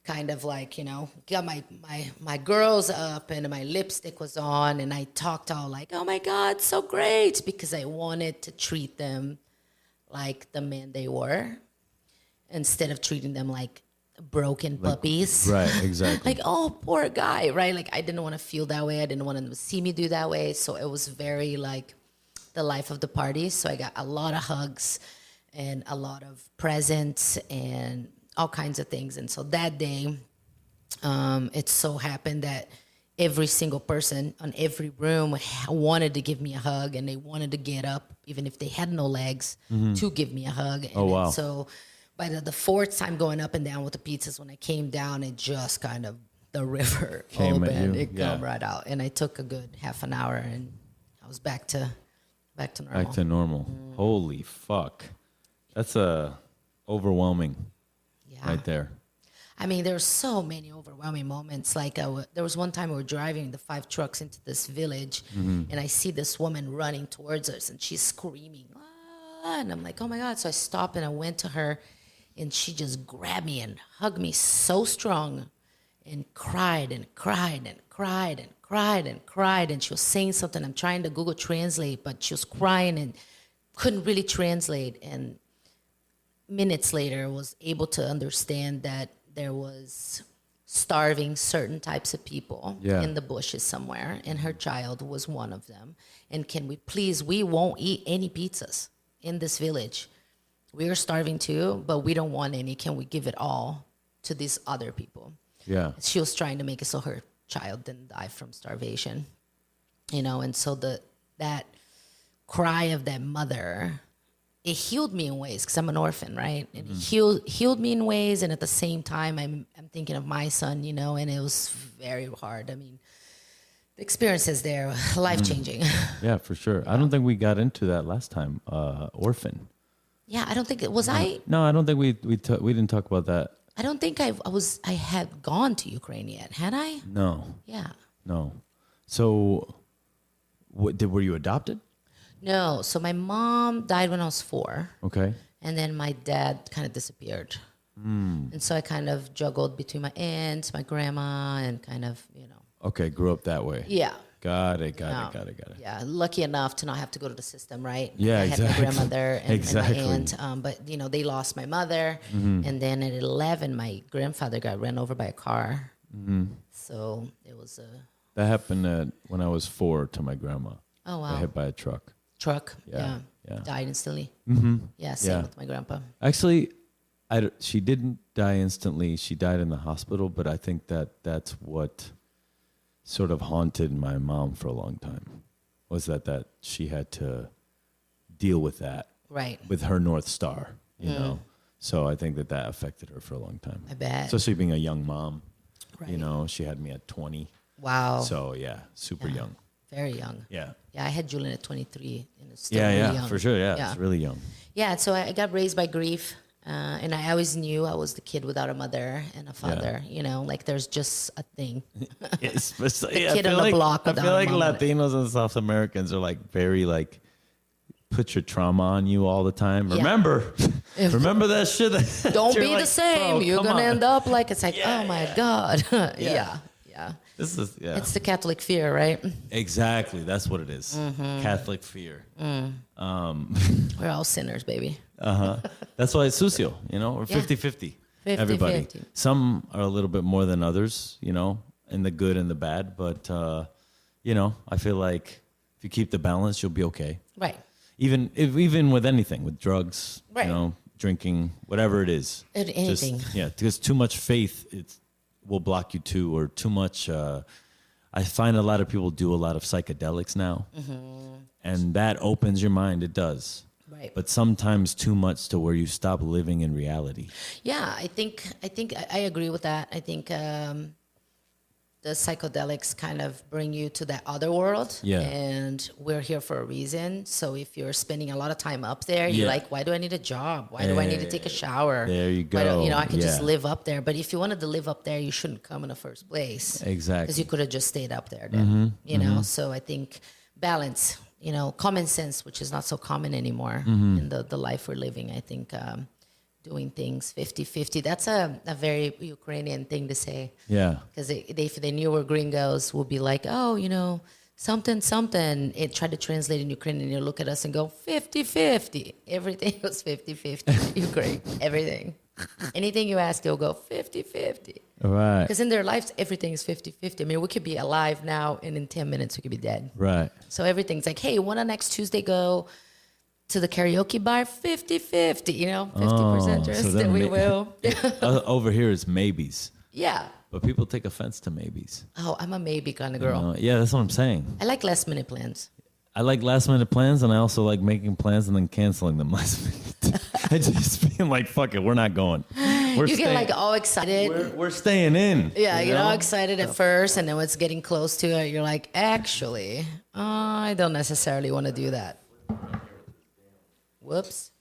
kind of like, you know, got my girls up and my lipstick was on and I talked all like, oh my God, so great. Because I wanted to treat them like the men they were instead of treating them like broken puppies. Right, exactly. Like, oh, poor guy, right? Like, I didn't want to feel that way. I didn't want them to see me do that way. So it was very, like, the life of the party. So I got a lot of hugs and a lot of presents and all kinds of things. And so that day, it so happened that every single person on every room wanted to give me a hug, and they wanted to get up, even if they had no legs, to give me a hug. And wow. So by the fourth time going up and down with the pizzas, when I came down, it just kind of, the river opened. It came right out. And I took a good half an hour, and I was back to normal. Back to normal. Holy fuck. That's overwhelming right there. I mean, there were so many overwhelming moments. Like there was one time we were driving the 5 trucks into this village, and I see this woman running towards us, and she's screaming, ah, and I'm like, oh my God. So I stopped and I went to her, and she just grabbed me and hugged me so strong and cried and cried and cried and cried and cried. And she was saying something. I'm trying to Google Translate, but she was crying and couldn't really translate. And minutes later, was able to understand that there was starving certain types of people in the bushes somewhere, and her child was one of them. And can we please, we won't eat any pizzas in this village. We are starving too, but we don't want any. Can we give it all to these other people? Yeah. She was trying to make it so her child didn't die from starvation, you know. And so that cry of that mother it healed me in ways because I'm an orphan, right? And Mm-hmm. it healed me in ways, and at the same time, I'm thinking of my son, you know, and it was very hard. I mean, the experiences there, life changing. Yeah, for sure. I don't think we got into that last time. Orphan. Yeah, I don't think it was. No, I don't think we didn't talk about that. I don't think I had gone to Ukraine yet, had I? No, Yeah. no. So, were you adopted? No. So my mom died when I was 4. Okay. And then my dad kind of disappeared. And so I kind of juggled between my aunt, my grandma, and kind of, you know. Okay, grew up that way. Yeah. Got it. Yeah, lucky enough to not have to go to the system, right? Yeah, I exactly. had my grandmother and Exactly. my aunt, but you know they lost my mother, and then at 11, my grandfather got ran over by a car. So it was a That happened when I was 4 to my grandma. oh Got wow hit by a truck. truck. Yeah, yeah. Died instantly. Yeah, same Yeah. with my grandpa. Actually, she didn't die instantly. She died in the hospital, but I think that's what sort of haunted my mom for a long time, was that she had to deal with that, Right. with her North Star, you know? So I think that affected her for a long time. I bet. Especially being a young mom, you Right. know, she had me at 20. Wow. So yeah, super Yeah. young. Very young. Yeah. Yeah, I had Julian at 23, and it's still Yeah, really yeah, young. for sure. Yeah, Yeah. it's really young. Yeah, so I got raised by grief, and I always knew I was the kid without a mother and a father. You know, like there's just a thing. Especially, The kid on the block I without feel a like mom. Latinos and South Americans are like very like put your trauma on you all the time. Yeah. Remember, remember that shit. Don't You're be like, the same. "Bro, You're come gonna on." end up like it's like, Yeah, oh my God. Yeah. Yeah. This is It's the Catholic fear, right? exactly that's what it is. Mm-hmm. Catholic fear. We're all sinners, baby. That's why it's sucio, you know, or Yeah. 50-50. 50-50. Everybody. Some are a little bit more than others, you know, in the good and the bad. But, you know, I feel like if you keep the balance, you'll be okay. Right. Even with anything, with drugs, Right. you know, drinking, whatever it is. Anything. Because too much faith will block you too, or too much. I find a lot of people do a lot of psychedelics now, and that opens your mind. It does. Right. But sometimes too much to where you stop living in reality. Yeah, I think I agree with that. I think the psychedelics kind of bring you to that other world. Yeah. And we're here for a reason. So if you're spending a lot of time up there, Yeah. you're like, why do I need a job? Why do I need to take a shower? There you Why don't- go. you know, I can just Yeah. live up there. But if you wanted to live up there, you shouldn't come in the first place. Exactly. Because you could have just stayed up there then, you know? So I think balance, you know, common sense, which is not so common anymore in the life we're living. I think doing things 50-50, that's a very Ukrainian thing to say. Yeah. Because if they knew we're gringos, would be like, oh, you know, something. It tried to translate in Ukrainian, and you look at us and go 50-50. Everything was 50-50 in Ukraine. Everything. Anything you ask, they'll go 50-50. Right. Because in their lives, everything is 50-50. I mean, we could be alive now, and in 10 minutes, we could be dead. Right. So everything's like, hey, wanna next Tuesday go to the karaoke bar? 50-50, you know, 50% so risk then that we will. Over here is maybes, Yeah. but people take offense to maybes. Oh, I'm a maybe kind of girl. Yeah, that's what I'm saying. I like last minute plans. I like last minute plans, and I also like making plans and then canceling them last minute. I just being like, fuck it, we're not going. You get like all excited. We're staying in. Yeah, you you get all know? excited at first, and then when it's getting close to it, you're like, actually, I don't necessarily want to do that. Whoops.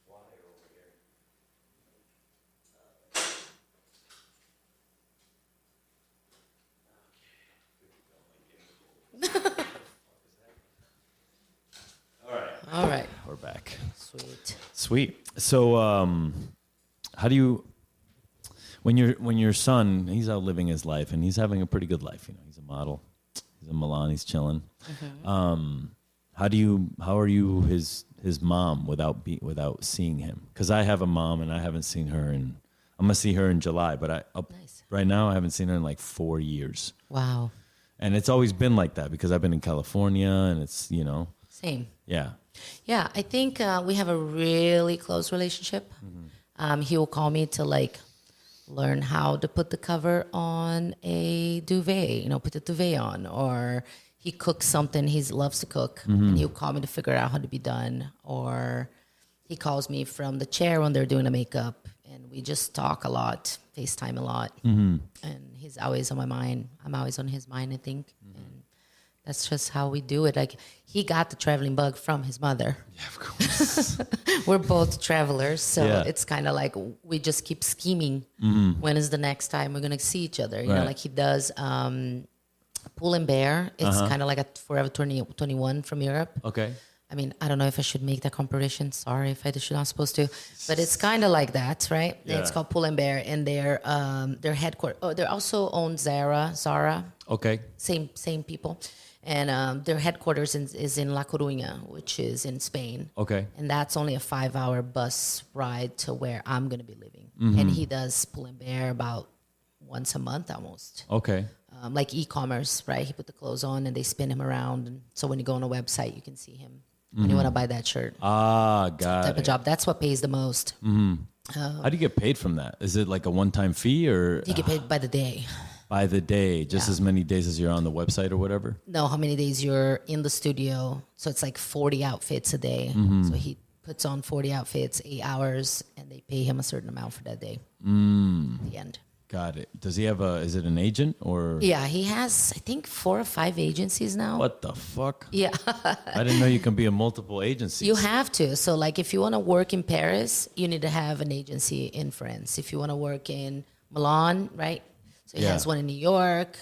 All right. We're back. Sweet. Sweet. So, how do you, when your son, he's out living his life and he's having a pretty good life. You know, he's a model. He's in Milan. He's chilling. How are you his mom without seeing him? Because I have a mom and I haven't seen her I'm gonna see her in July, but Nice. right now I haven't seen her in like 4 years. Wow. And it's always been like that because I've been in California and it's, you know, Same. yeah. Yeah, I think we have a really close relationship. He will call me to like learn how to put the cover on a duvet, you know, put the duvet on, or he cooks something he loves to cook, and he'll call me to figure out how to be done, or he calls me from the chair when they're doing the makeup, and we just talk a lot, FaceTime a lot. And he's always on my mind. I'm always on his mind, I think. And that's just how we do it. Like, he got the traveling bug from his mother. Yeah, of course. We're both travelers, so it's kind of like we just keep scheming. When is the next time we're gonna see each other? You know, like he does Pull and Bear. It's kind of like a Forever 21 from Europe. Okay. I mean, I don't know if I should make that comparison. Sorry if I should not supposed to, but it's kind of like that, right? Yeah. It's called Pull and Bear, and they're headquartered. Oh, they're also own Zara. Okay. Same people, and their headquarters is in La Coruña, which is in Spain. Okay. And that's only a 5-hour bus ride to where I'm going to be living. And he does Pull and Bear about once a month almost. Okay. Like e-commerce, right? He put the clothes on and they spin him around. And so when you go on a website, you can see him when you want to buy that shirt. Got type it. of job. That's what pays the most. How do you get paid from that? Is it like a one-time fee or? You get paid by the day. By the day, just as many days as you're on the website or whatever? No, how many days you're in the studio. So it's like 40 outfits a day. So he puts on 40 outfits, 8 hours, and they pay him a certain amount for that day at the end. Got it. Does he have is it an agent or? Yeah, he has, I think, 4 or 5 agencies now. What the fuck? Yeah. I didn't know you can be in multiple agencies. You have to. So, like, if you want to work in Paris, you need to have an agency in France. If you want to work in Milan, right? So he has one in New York,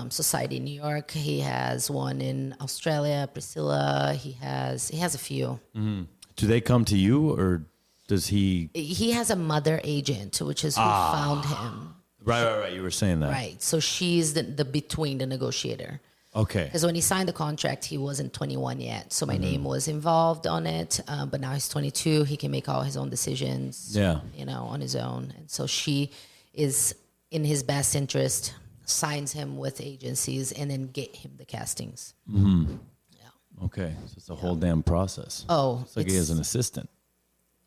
Society in New York. He has one in Australia, Priscilla. He has a few. Do they come to you or does he? He has a mother agent, which is who found him. Right. You were saying that. Right. So she's the between the negotiator. Okay. Because when he signed the contract, he wasn't 21 yet. So my name was involved on it. But now he's 22. He can make all his own decisions, you know, on his own. And so she is in his best interest, signs him with agencies, and then get him the castings. Yeah. Okay. So it's a whole damn process. Oh. It's like he has an assistant.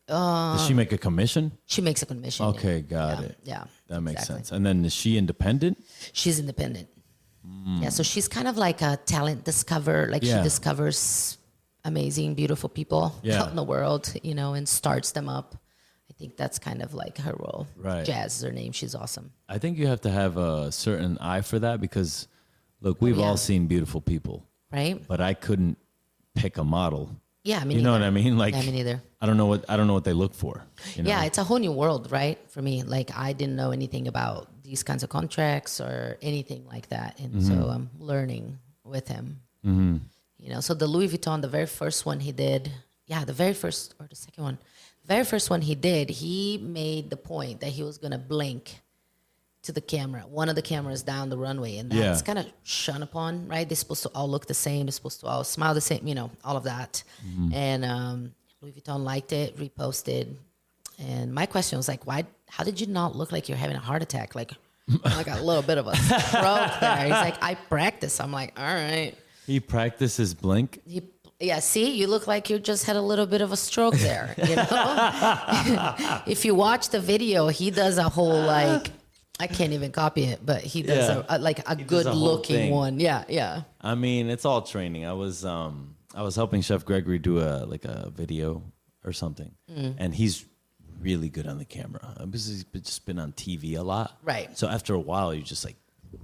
Does she make a commission? She makes a commission. Okay, got it. Yeah. That makes sense. And then is she independent? She's independent. Yeah, so she's kind of like a talent discover. Like she discovers amazing, beautiful people out in the world, you know, and starts them up. I think that's kind of like her role. Right. Jazz is her name. She's awesome. I think you have to have a certain eye for that because, look, we've all seen beautiful people. Right. But I couldn't pick a model. Yeah, I mean, you know what I mean? Like, me neither. I don't know what they look for. You know? Yeah, it's a whole new world, right? For me, like I didn't know anything about these kinds of contracts or anything like that, and so I'm learning with him. You know, so the Louis Vuitton, the very first one he did, the very first or the second one, the very first one he did, he made the point that he was gonna blink to the camera, one of the cameras down the runway, and that's kind of shunned upon, right? They're supposed to all look the same. They're supposed to all smile the same, you know, all of that. And Louis Vuitton liked it, reposted. And my question was like, how did you not look like you're having a heart attack? Like a little bit of a stroke there. He's like, I practice. I'm like, all right. He practices blink? See, you look like you just had a little bit of a stroke there, you know? If you watch the video, he does a whole like, I can't even copy it, but he does a good looking one. Yeah. I mean, it's all training. I was helping Chef Gregory do a video or something, and he's really good on the camera. He's just been on TV a lot, right? So after a while, you're just like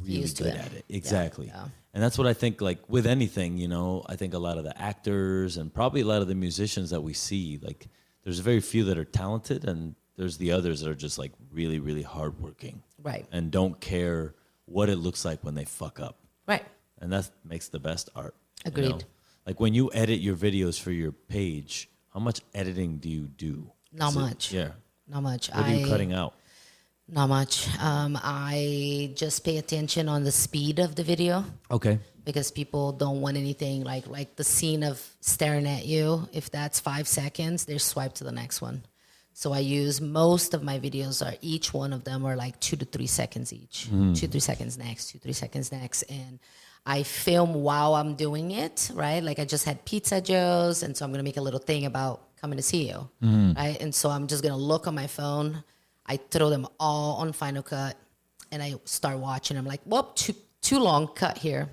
really good at it. Exactly. Yeah. And that's what I think. Like with anything, you know, I think a lot of the actors and probably a lot of the musicians that we see, like there's very few that are talented, and there's the others that are just like really, really hardworking. Right. And don't care what it looks like when they fuck up. Right. And that makes the best art. Agreed. You know? Like when you edit your videos for your page, how much editing do you do? Not much. Yeah. Not much. What are you cutting out? Not much. I just pay attention on the speed of the video. Okay. Because people don't want anything like the scene of staring at you. If that's 5 seconds, they swipe to the next one. So I use most of my videos are each one of them are like 2 to 3 seconds each. 2 to 3 seconds next, 2 to 3 seconds next. And I film while I'm doing it, right? Like I just had Pizza Joe's, and so I'm gonna make a little thing about coming to see you, right? And so I'm just gonna look on my phone. I throw them all on Final Cut, and I start watching. I'm like, whoop, too long, cut here.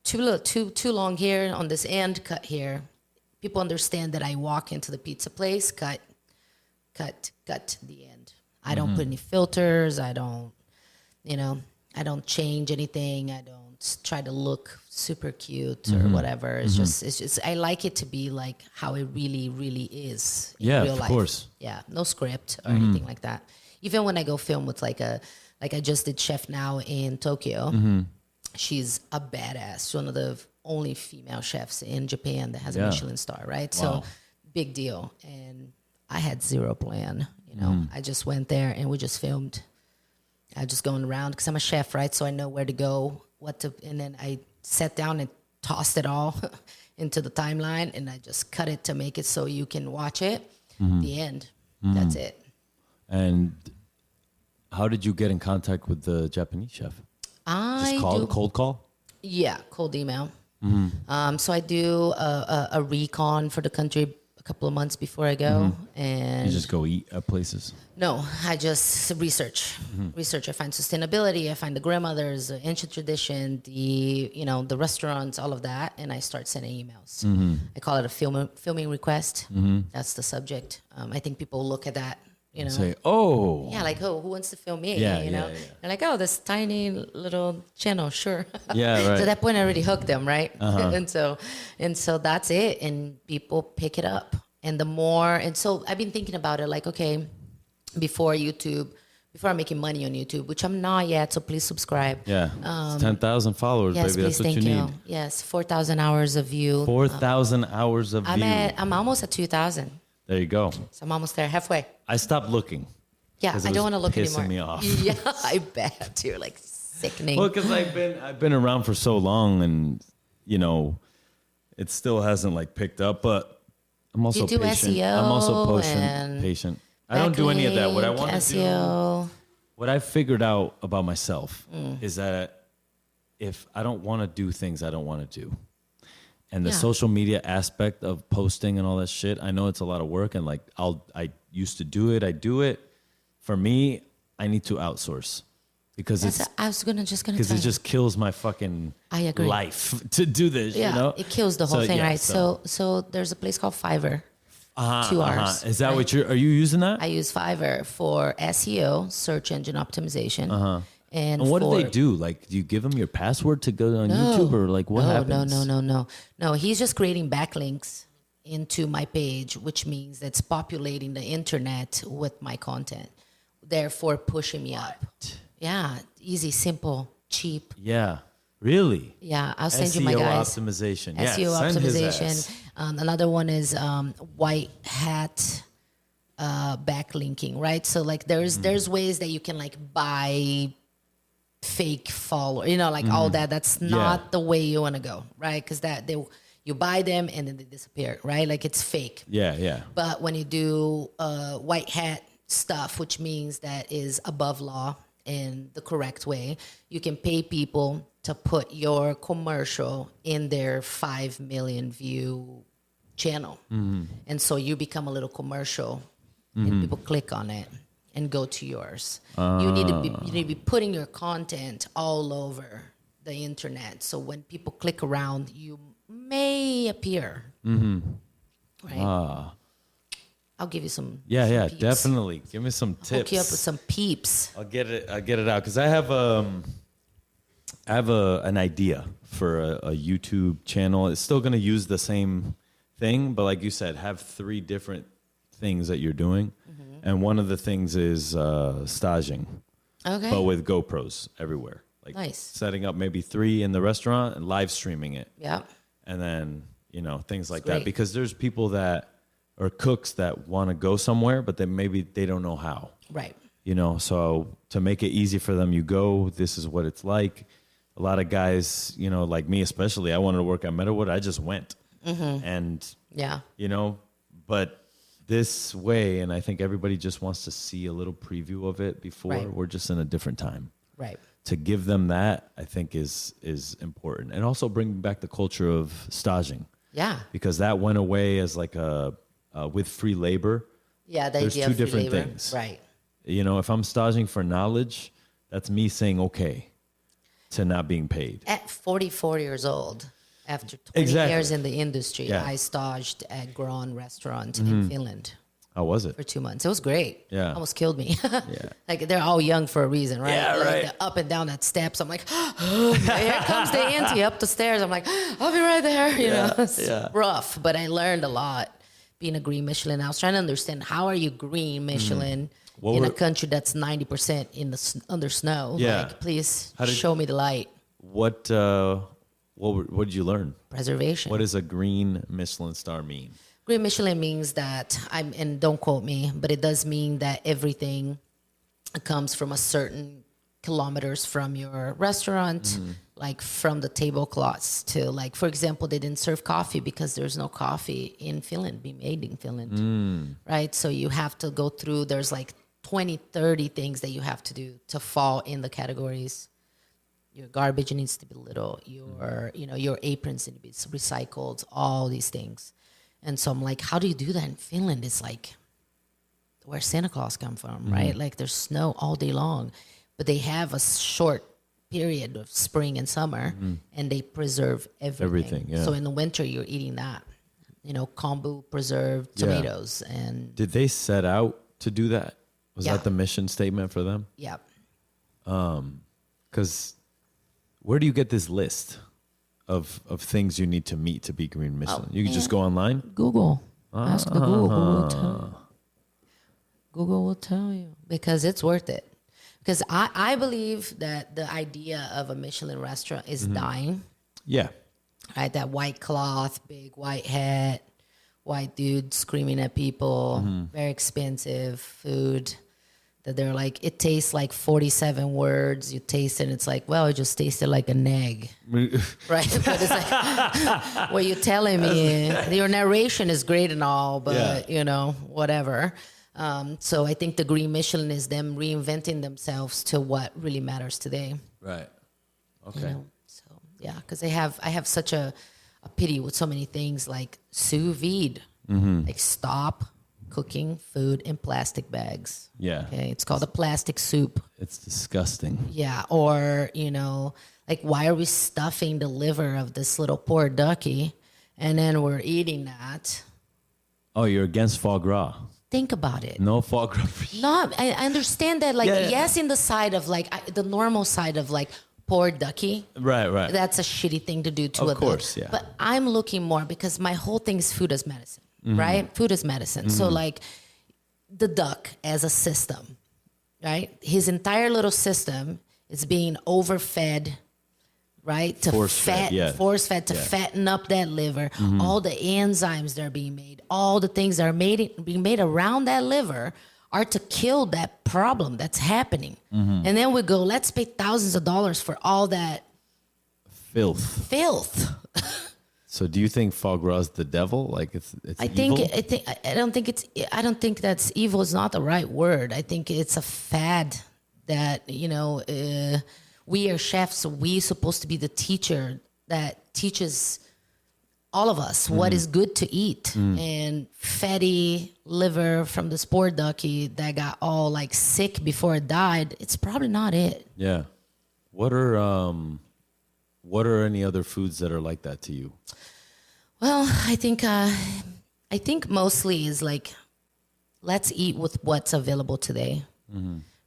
Too long here on this end, cut here. people understand that I walk into the pizza place, cut, the end. I don't put any filters. I don't, I don't change anything. I don't try to look super cute or whatever. It's just, I like it to be like how it really, really is in real life. Of course. Yeah, no script or anything like that. Even when I go film with like I just did Chef Now in Tokyo. She's a badass. She's one of the only female chefs in Japan that has a Michelin star, right? Wow. So big deal. And I had zero plan, I just went there and we just filmed. I just going around because I'm a chef, right? So I know where to go, and then I sat down and tossed it all into the timeline, and I just cut it to make it so you can watch it. The end. That's it. And how did you get in contact with the Japanese chef? Cold call? Yeah, cold email. So I do a recon for the country a couple of months before I go, and you just go eat at places. No, I just research. I find sustainability. I find the grandmothers, the ancient tradition, the restaurants, all of that, and I start sending emails. I call it a filming request. That's the subject. I think people look at that. Say, oh. Yeah, like, who wants to film me? Yeah, They're like, oh, this tiny little channel, sure. Yeah, right. So at that point, I already hooked them, right? And so that's it. And people pick it up. And so I've been thinking about it like, okay, before I'm making money on YouTube, which I'm not yet, so please subscribe. Yeah, 10,000 followers, yes, baby. That's what you need. Yes, 4,000 hours of view. 4,000 hours of view. I'm almost at 2,000. There you go. So I'm almost there, halfway. I stopped looking. Yeah, I don't want to look anymore. Pissing me off. Yeah, I bet. You're like sickening. Well, because I've been around for so long, and it still hasn't like picked up. But I'm also patient. SEO. I'm also patient. I don't do any of that. What I want to do, what I figured out about myself is that if I don't want to do things I don't want to do, and the social media aspect of posting and all that shit, I know it's a lot of work, and like I used to do it, I do it. For me, I need to outsource because because it just kills my fucking life to do this. Yeah, it kills the whole thing, right? So there's a place called Fiverr. 2 hours. Is that what are you using that? I use Fiverr for SEO, search engine optimization. And what do they do? Like, do you give them your password to go on YouTube, or like what happens? No. He's just creating backlinks into my page, which means that's populating the internet with my content, therefore pushing me up. Yeah, easy, simple, cheap. Yeah, really. Yeah, I'll send you my guys. Optimization. SEO optimization. Another one is white hat backlinking, right? So like there's ways that you can like buy fake follower, all that. That's not the way you want to go, right? Because you buy them and then they disappear, right? Like it's fake. Yeah. But when you do white hat stuff, which means that is above law in the correct way, you can pay people to put your commercial in their 5 million view channel. And so you become a little commercial and people click on it and go to yours. You need to be putting your content all over the internet. So when people click around, you may appear. Right? I'll give you some. Yeah, peeps. Definitely. Give me some tips. Hook you up with some peeps. I'll get it out because I have an idea for a YouTube channel. It's still going to use the same thing, but like you said, have 3 different things that you're doing. And one of the things is staging, but with GoPros everywhere. Like nice. Setting up maybe 3 in the restaurant and live streaming it. Yeah. And then, things like that. Because there's people that are cooks that want to go somewhere, but then maybe they don't know how. Right. So to make it easy for them, you go, this is what it's like. A lot of guys, like me especially, I wanted to work at Meadowood. I just went. And, but this way, and I think everybody just wants to see a little preview of it before. We're just in a different time. Right. To give them that, I think is important. And also bring back the culture of staging. Yeah. Because that went away as like with free labor. Yeah, there's 2 different labor. things. Right. If I'm staging for knowledge, that's me saying okay to not being paid. At 44 years old, After 20 years in the industry, I staged at Grand Restaurant in Finland. How was it? For 2 months. It was great. Yeah. Almost killed me. Yeah. Like, they're all young for a reason, right? Yeah, like, right. they're up and down that steps. I'm like, here comes the auntie up the stairs. I'm like, I'll be right there. You know, it's rough, but I learned a lot being a green Michelin. I was trying to understand, how are you green Michelin in a country that's 90% in the under snow? Yeah. Like, please show me the light. What did you learn? Preservation. What does a green Michelin star mean? Green Michelin means that, and don't quote me, but it does mean that everything comes from a certain kilometers from your restaurant, like from the tablecloths to, like, for example, they didn't serve coffee because there's no coffee in Finland, being made in Finland, right? So you have to go through, there's like 20, 30 things that you have to do to fall in the categories. Your garbage needs to be little, your aprons need to be recycled, all these things. And so I'm like, how do you do that in Finland? It's like where Santa Claus come from, right? Like, there's snow all day long, but they have a short period of spring and summer, and they preserve everything. Yeah. So in the winter, you're eating that, kombu, preserved tomatoes. And did they set out to do that? Was that the mission statement for them? Yeah. Because where do you get this list of things you need to meet to be green Michelin? You can just go online? Google. Ask the Google. Google will tell you. Google will tell you, because it's worth it. Because I believe that the idea of a Michelin restaurant is dying. Yeah. Right? That white cloth, big white hat, white dude screaming at people, very expensive food. That they're like, it tastes like 47 words. You taste it, and it's like, well, it just tasted like an egg. Right? But it's like, what you're telling me, your narration is great and all, but, whatever. So I think the green Michelin is them reinventing themselves to what really matters today. Right. Okay. So, yeah, because I have such a pity with so many things, like sous vide. Like, stop cooking food in plastic bags. Yeah. Okay. It's called a plastic soup. It's disgusting. Yeah. Or, like, why are we stuffing the liver of this little poor ducky and then we're eating that? Oh, you're against foie gras. Think about it. No foie gras for you. No, I understand that, like, yes, in the side of, like, the normal side of, like, poor ducky. Right. That's a shitty thing to do to a duck. Of course, yeah. But I'm looking more, because my whole thing is food as medicine, right? Food is medicine. So, like, the duck as a system, right? His entire little system is being overfed, right? To force fed to fatten up that liver. All the enzymes that are being made, all the things that are being made around that liver are to kill that problem that's happening. And then we go, let's pay thousands of dollars for all that filth. So do you think foie gras is the devil? Like, it's I evil? I don't think that's evil is not the right word. I think it's a fad that, we are chefs. We supposed to be the teacher that teaches all of us what is good to eat. And fatty liver from this poor ducky that got all, like, sick before it died, it's probably not it. Yeah. What are any other foods that are like that to you? Well, I think mostly is like, let's eat with what's available today.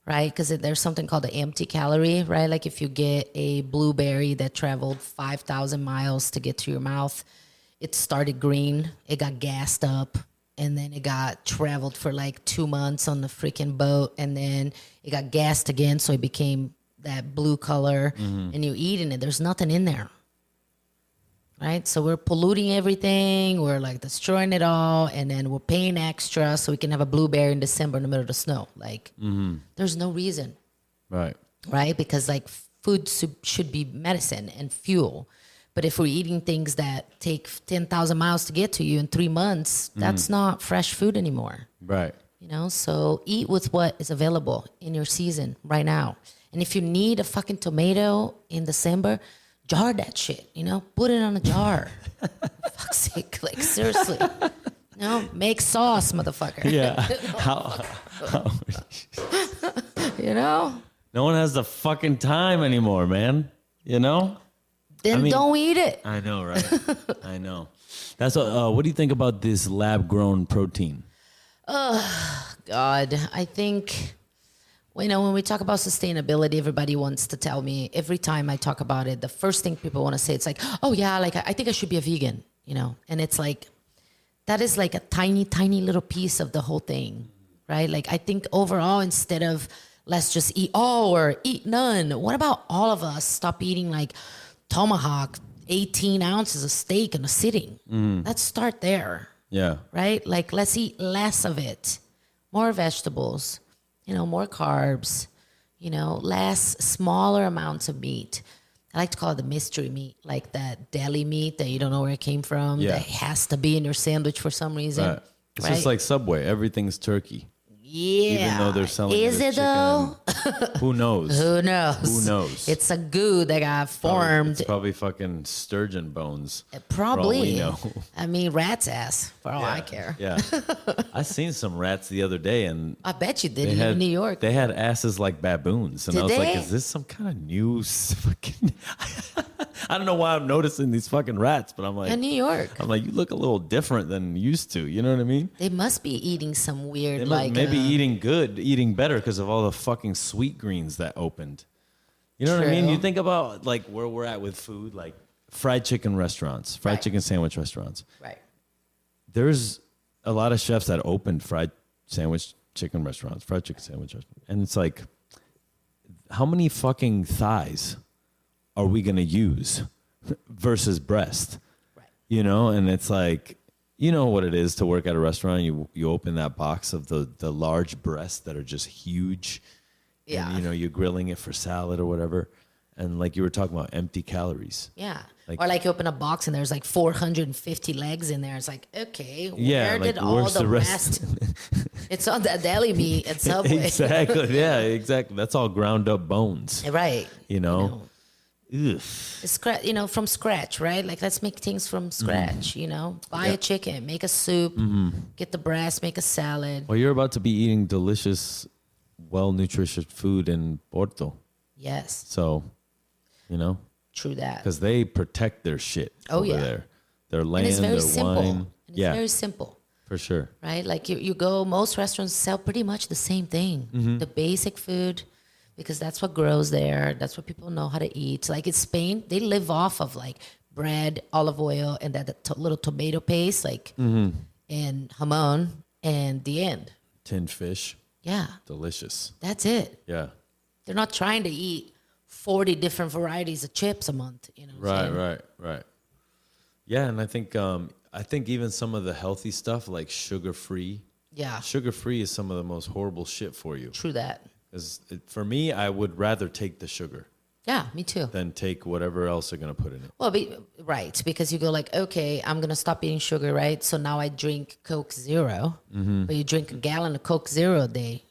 Right? Because there's something called the empty calorie, right? Like, if you get a blueberry that traveled 5,000 miles to get to your mouth, it started green, it got gassed up, and then it got traveled for like 2 months on the freaking boat, and then it got gassed again, so it became that blue color, and you eating it. There's nothing in there. Right? So we're polluting everything. We're, like, destroying it all. And then we're paying extra so we can have a blueberry in December in the middle of the snow. Like, there's no reason. Right. Right? Because, like, food should be medicine and fuel. But if we're eating things that take 10,000 miles to get to you in 3 months, that's not fresh food anymore. Right. So eat with what is available in your season right now. And if you need a fucking tomato in December, jar that shit, put it on a jar. For fuck's sake, like, seriously. Make sauce, motherfucker. Yeah. No one has the fucking time anymore, man. then don't eat it. I know, right? I know. That's what do you think about this lab-grown protein? God, I think, when we talk about sustainability, everybody wants to tell me, every time I talk about it, the first thing people want to say, it's like, oh yeah, like I think I should be a vegan, and it's like, that is like a tiny, tiny little piece of the whole thing, right? Like, I think overall, instead of let's just eat all or eat none, what about all of us stop eating like tomahawk, 18 ounces of steak in a sitting? Let's start there. Yeah. Right? Like, let's eat less of it, more vegetables, more carbs, less, smaller amounts of meat. I like to call it the mystery meat, like that deli meat that you don't know where it came from, that has to be in your sandwich for some reason. Right. It's just like Subway. Everything's turkey. Yeah. Even though they're selling Is it though? Who knows? Who knows? Who knows? It's a goo that got formed. It's probably fucking sturgeon bones. Probably. For all we know. I mean, rat's ass, for all I care. Yeah. I seen some rats the other day, and I bet you did in New York. They had asses like baboons. And I was like, is this some kind of new fucking... I don't know why I'm noticing these fucking rats, but I'm like... In New York. I'm like, you look a little different than used to. You know what I mean? They must be eating some weird, maybe eating better because of all the fucking sweet greens that opened. You know what I mean? You think about like where we're at with food, like fried chicken restaurants, fried chicken sandwich restaurants. Right. There's a lot of chefs that opened fried chicken restaurants, and it's like, how many fucking thighs are we gonna use versus breast? Right. And it's like, you know what it is to work at a restaurant. You open that box of the large breasts that are just huge. Yeah. And, you're grilling it for salad or whatever. And like you were talking about, empty calories. Yeah. Or like you open a box and there's like 450 legs in there. It's like, okay, where did all the rest? It's on that deli meat at Subway. Exactly. Yeah, exactly. That's all ground up bones. Right. Ugh. From scratch, right? Like, let's make things from scratch, Buy a chicken, make a soup, get the breast, make a salad. Well, you're about to be eating delicious, well-nutritious food in Porto. Yes. So, True that. Because they protect their shit over there. Their land, and it's very their simple. wine. And it's very simple. For sure. Right? Like, you go, most restaurants sell pretty much the same thing. The basic food, because that's what grows there. That's what people know how to eat. Like in Spain, they live off of like bread, olive oil, and that little tomato paste, like, and jamon, and the end. Tinned fish. Yeah. Delicious. That's it. Yeah. They're not trying to eat 40 different varieties of chips a month. Right. Yeah, and I think even some of the healthy stuff, like sugar-free. Yeah. Sugar-free is some of the most horrible shit for you. True that. For me, I would rather take the sugar. Yeah, me too. Than take whatever else they're going to put in it. Well, right, because you go like, okay, I'm going to stop eating sugar, right? So now I drink Coke Zero, but you drink a gallon of Coke Zero a day.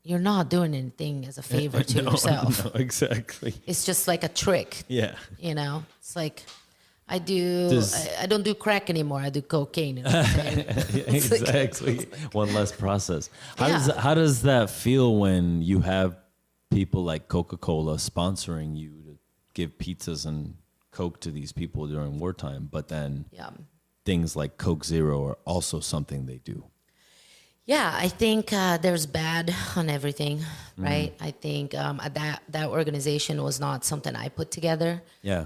You're not doing anything as a favor to yourself. No, exactly. It's just like a trick. Yeah. It's like, I don't do crack anymore. I do cocaine. Exactly. One less process. How does that feel when you have people like Coca-Cola sponsoring you to give pizzas and Coke to these people during wartime, but then things like Coke Zero are also something they do? Yeah, I think there's bad on everything, right? I think that organization was not something I put together. Yeah.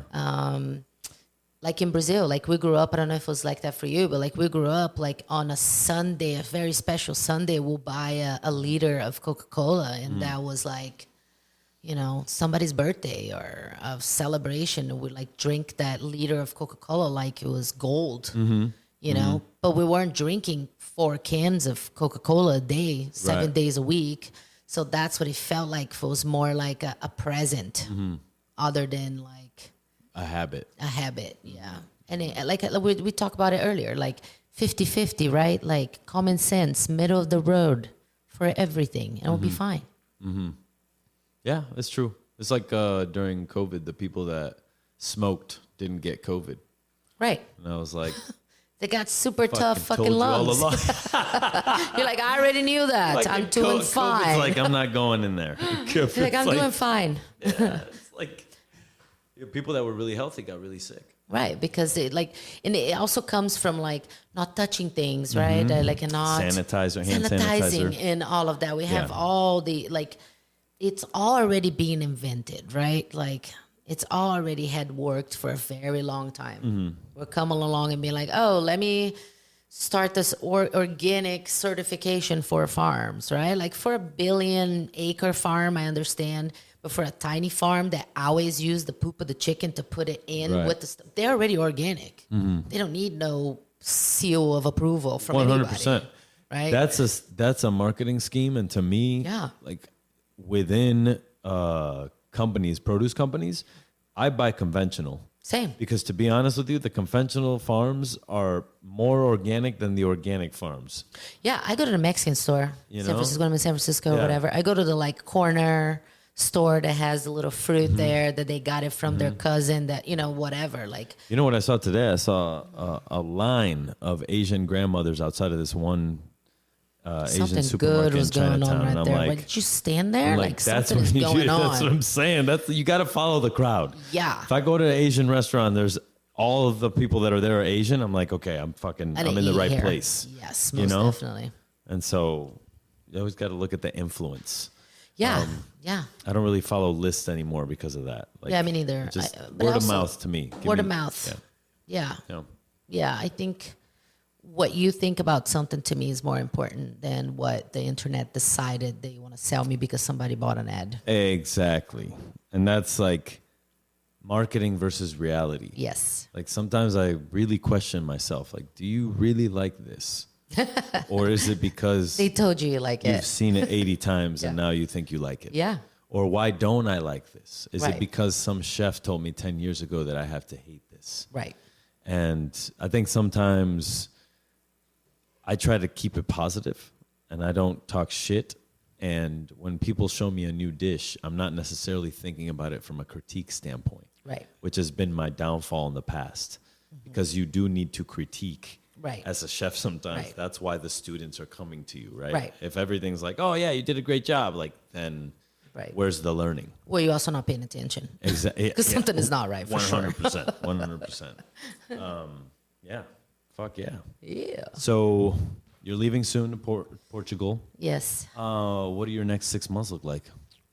Like in Brazil, like we grew up, I don't know if it was like that for you, but like we grew up like on a Sunday, a very special Sunday, we'll buy a liter of Coca-Cola. And that was like, somebody's birthday or a celebration. We like drink that liter of Coca-Cola like it was gold, but we weren't drinking 4 cans of Coca-Cola a day, 7 days a week. So that's what it felt like. It was more like a present other than like, a habit, yeah. And we talked about it earlier, like 50-50, right? Like common sense, middle of the road for everything, and it'll be fine. Yeah, it's true. It's like during COVID, the people that smoked didn't get COVID. Right. And I was like... They got super tough fucking lungs. You're like, I already knew that. Like I'm doing fine. It's like, I'm not going in there. You're like, I'm doing fine. Yeah, it's like... People that were really healthy got really sick. Right, because and it also comes from like not touching things, right? Like and not hand sanitizing sanitizer. and all of that. We have all the it's already being invented, right? Like it's already had worked for a very long time. We're coming along and being like, oh, let me start this organic certification for farms, right? Like for a 1 billion acre farm, I understand. But for a tiny farm that always use the poop of the chicken to put it in with the stuff, they're already organic. They don't need no seal of approval from 100%. Anybody. Right? That's a marketing scheme. And to me, like within produce companies, I buy conventional. Same. Because to be honest with you, the conventional farms are more organic than the organic farms. Yeah, I go to the Mexican store. San Francisco, I'm in San Francisco, whatever. I go to the like corner store that has a little fruit there that they got it from their cousin that, whatever. Like, what I saw today? I saw a line of Asian grandmothers outside of this one Asian supermarket was in Chinatown. Going on right and I'm there. like, Why did you stand there? Like that's something is going on. That's what I'm saying. You got to follow the crowd. Yeah. If I go to an Asian restaurant, there's all of the people that are there are Asian. I'm like, okay, I'm in the right place. Yes, most definitely. And so you always got to look at the influence. Yeah, I don't really follow lists anymore because of that. Like, me neither. Just word of mouth to me. Word of mouth. Yeah. I think what you think about something to me is more important than what the internet decided they want to sell me because somebody bought an ad. Exactly. And that's like marketing versus reality. Yes. Like sometimes I really question myself. Like, do you really like this? Or is it because they told you like you've seen it 80 times and now you think you like it? Yeah. Or why don't I like this? Is it because some chef told me 10 years ago that I have to hate this? Right. And I think sometimes I try to keep it positive and I don't talk shit. And when people show me a new dish, I'm not necessarily thinking about it from a critique standpoint, which has been my downfall in the past, because you do need to critique. Right. As a chef sometimes. That's why the students are coming to you, right? Right. If everything's like, oh, yeah, you did a great job, like, then where's the learning? Well, you're also not paying attention. Exactly. Because something is not right, for 100%, sure. 100%. Yeah. Fuck yeah. Yeah. So you're leaving soon to Portugal. Yes. What do your next 6 months look like?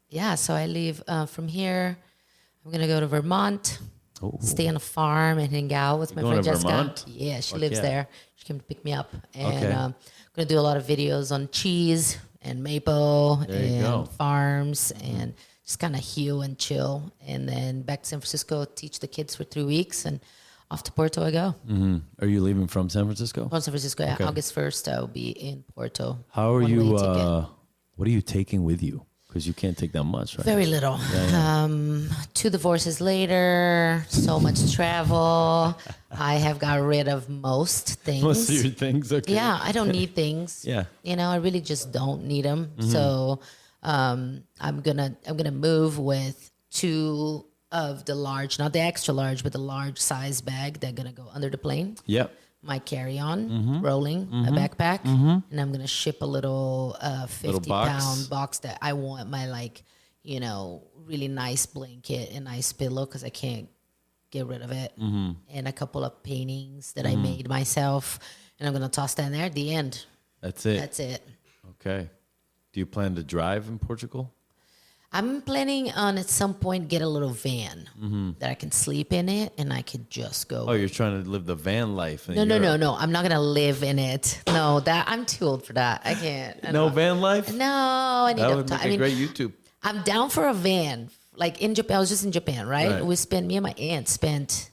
Yeah, so I leave from here. I'm going to go to Vermont. Stay on a farm and hang out with my friend Jessica. Vermont? Yeah, she lives there. She came to pick me up. And I'm going to do a lot of videos on cheese and maple and farms and just kind of heal and chill. And then back to San Francisco, teach the kids for 3 weeks, and off to Porto I go. Mm-hmm. Are you leaving from San Francisco? From San Francisco, yeah. August 1st, I'll be in Porto. How are you? What are you taking with you? Because you can't take that much, right? Very little. 2 divorces later, so much travel. I have got rid of most things. Most of your things, okay. Yeah, I don't need things. Yeah. I really just don't need them. So I'm gonna move with 2 of the large, not the extra large, but the large size bag that's gonna go under the plane. Yep. My carry-on, rolling, a backpack, and I'm gonna ship a little 50-pound box that I want my really nice blanket and nice pillow because I can't get rid of it, and a couple of paintings that I made myself, and I'm gonna toss that in there at the end. That's it. That's it. Okay. Do you plan to drive in Portugal? I'm planning on at some point get a little van that I can sleep in it and I could just go. Oh, you're trying to live the van life. No. I'm not gonna live in it. No, I'm too old for that. I can't. No van life? No, I need that would make a great YouTube. I'm down for a van. Like in Japan, I was just in Japan, right? Me and my aunt spent,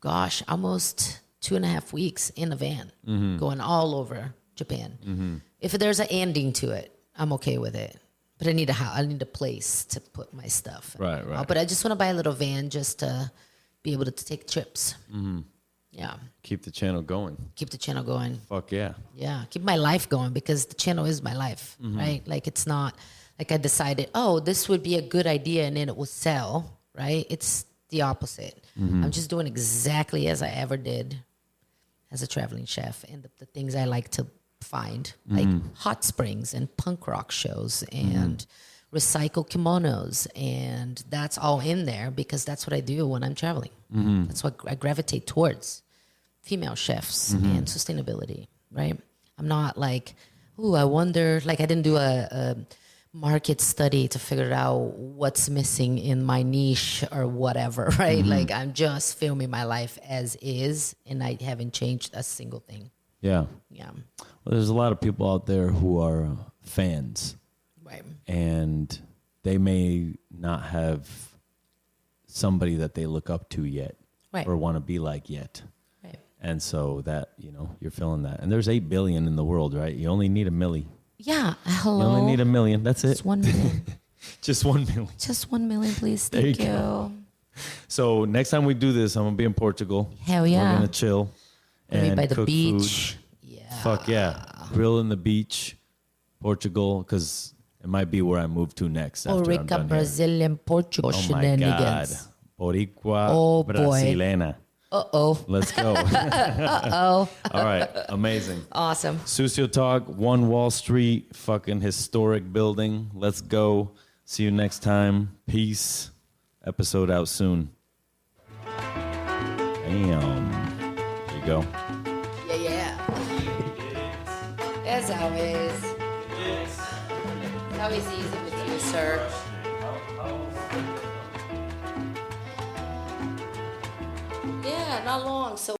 almost 2.5 weeks in a van, going all over Japan. If there's an ending to it, I'm okay with it. But I need a place to put my stuff. Right. But I just want to buy a little van just to be able to take trips. Yeah. Keep the channel going. Keep the channel going. Fuck yeah. Yeah. Keep my life going because the channel is my life, right? Like it's not like I decided, this would be a good idea and then it will sell, right? It's the opposite. I'm just doing exactly as I ever did as a traveling chef and the things I like to find, like hot springs and punk rock shows and recycle kimonos, and that's all in there because that's what I do when I'm traveling. That's what I gravitate towards: female chefs and sustainability. Right? I'm not like, ooh, I wonder. Like I didn't do a market study to figure out what's missing in my niche or whatever. Right? Like I'm just filming my life as is, and I haven't changed a single thing. Yeah. Yeah. Well, there's a lot of people out there who are fans. Right. And they may not have somebody that they look up to yet, Right. or want to be like yet. Right. And so that, you're feeling that. And there's 8 billion in the world, right? You only need a milli. Yeah. Hello. You only need a million. That's it. Just 1 million. Just 1 million. Just 1 million, please. There you Thank you. go. So next time we do this, I'm going to be in Portugal. Hell yeah. We're going to chill Maybe and by the cook beach. food. Yeah. Fuck yeah. Grill in the beach, Portugal, because it might be where I move to next. After I'm Orica done here. Brazilian Portugal Oh my God. shenanigans. Boricua Oh, boy. Brasilena. Uh-oh. Let's go. Uh-oh. All right. Amazing. Awesome. Sucio Talk, One Wall Street, fucking historic building. Let's go. See you next time. Peace. Episode out soon. Damn. There you go. Yeah. As always. It's always easy with you, sir. Yeah, not long. So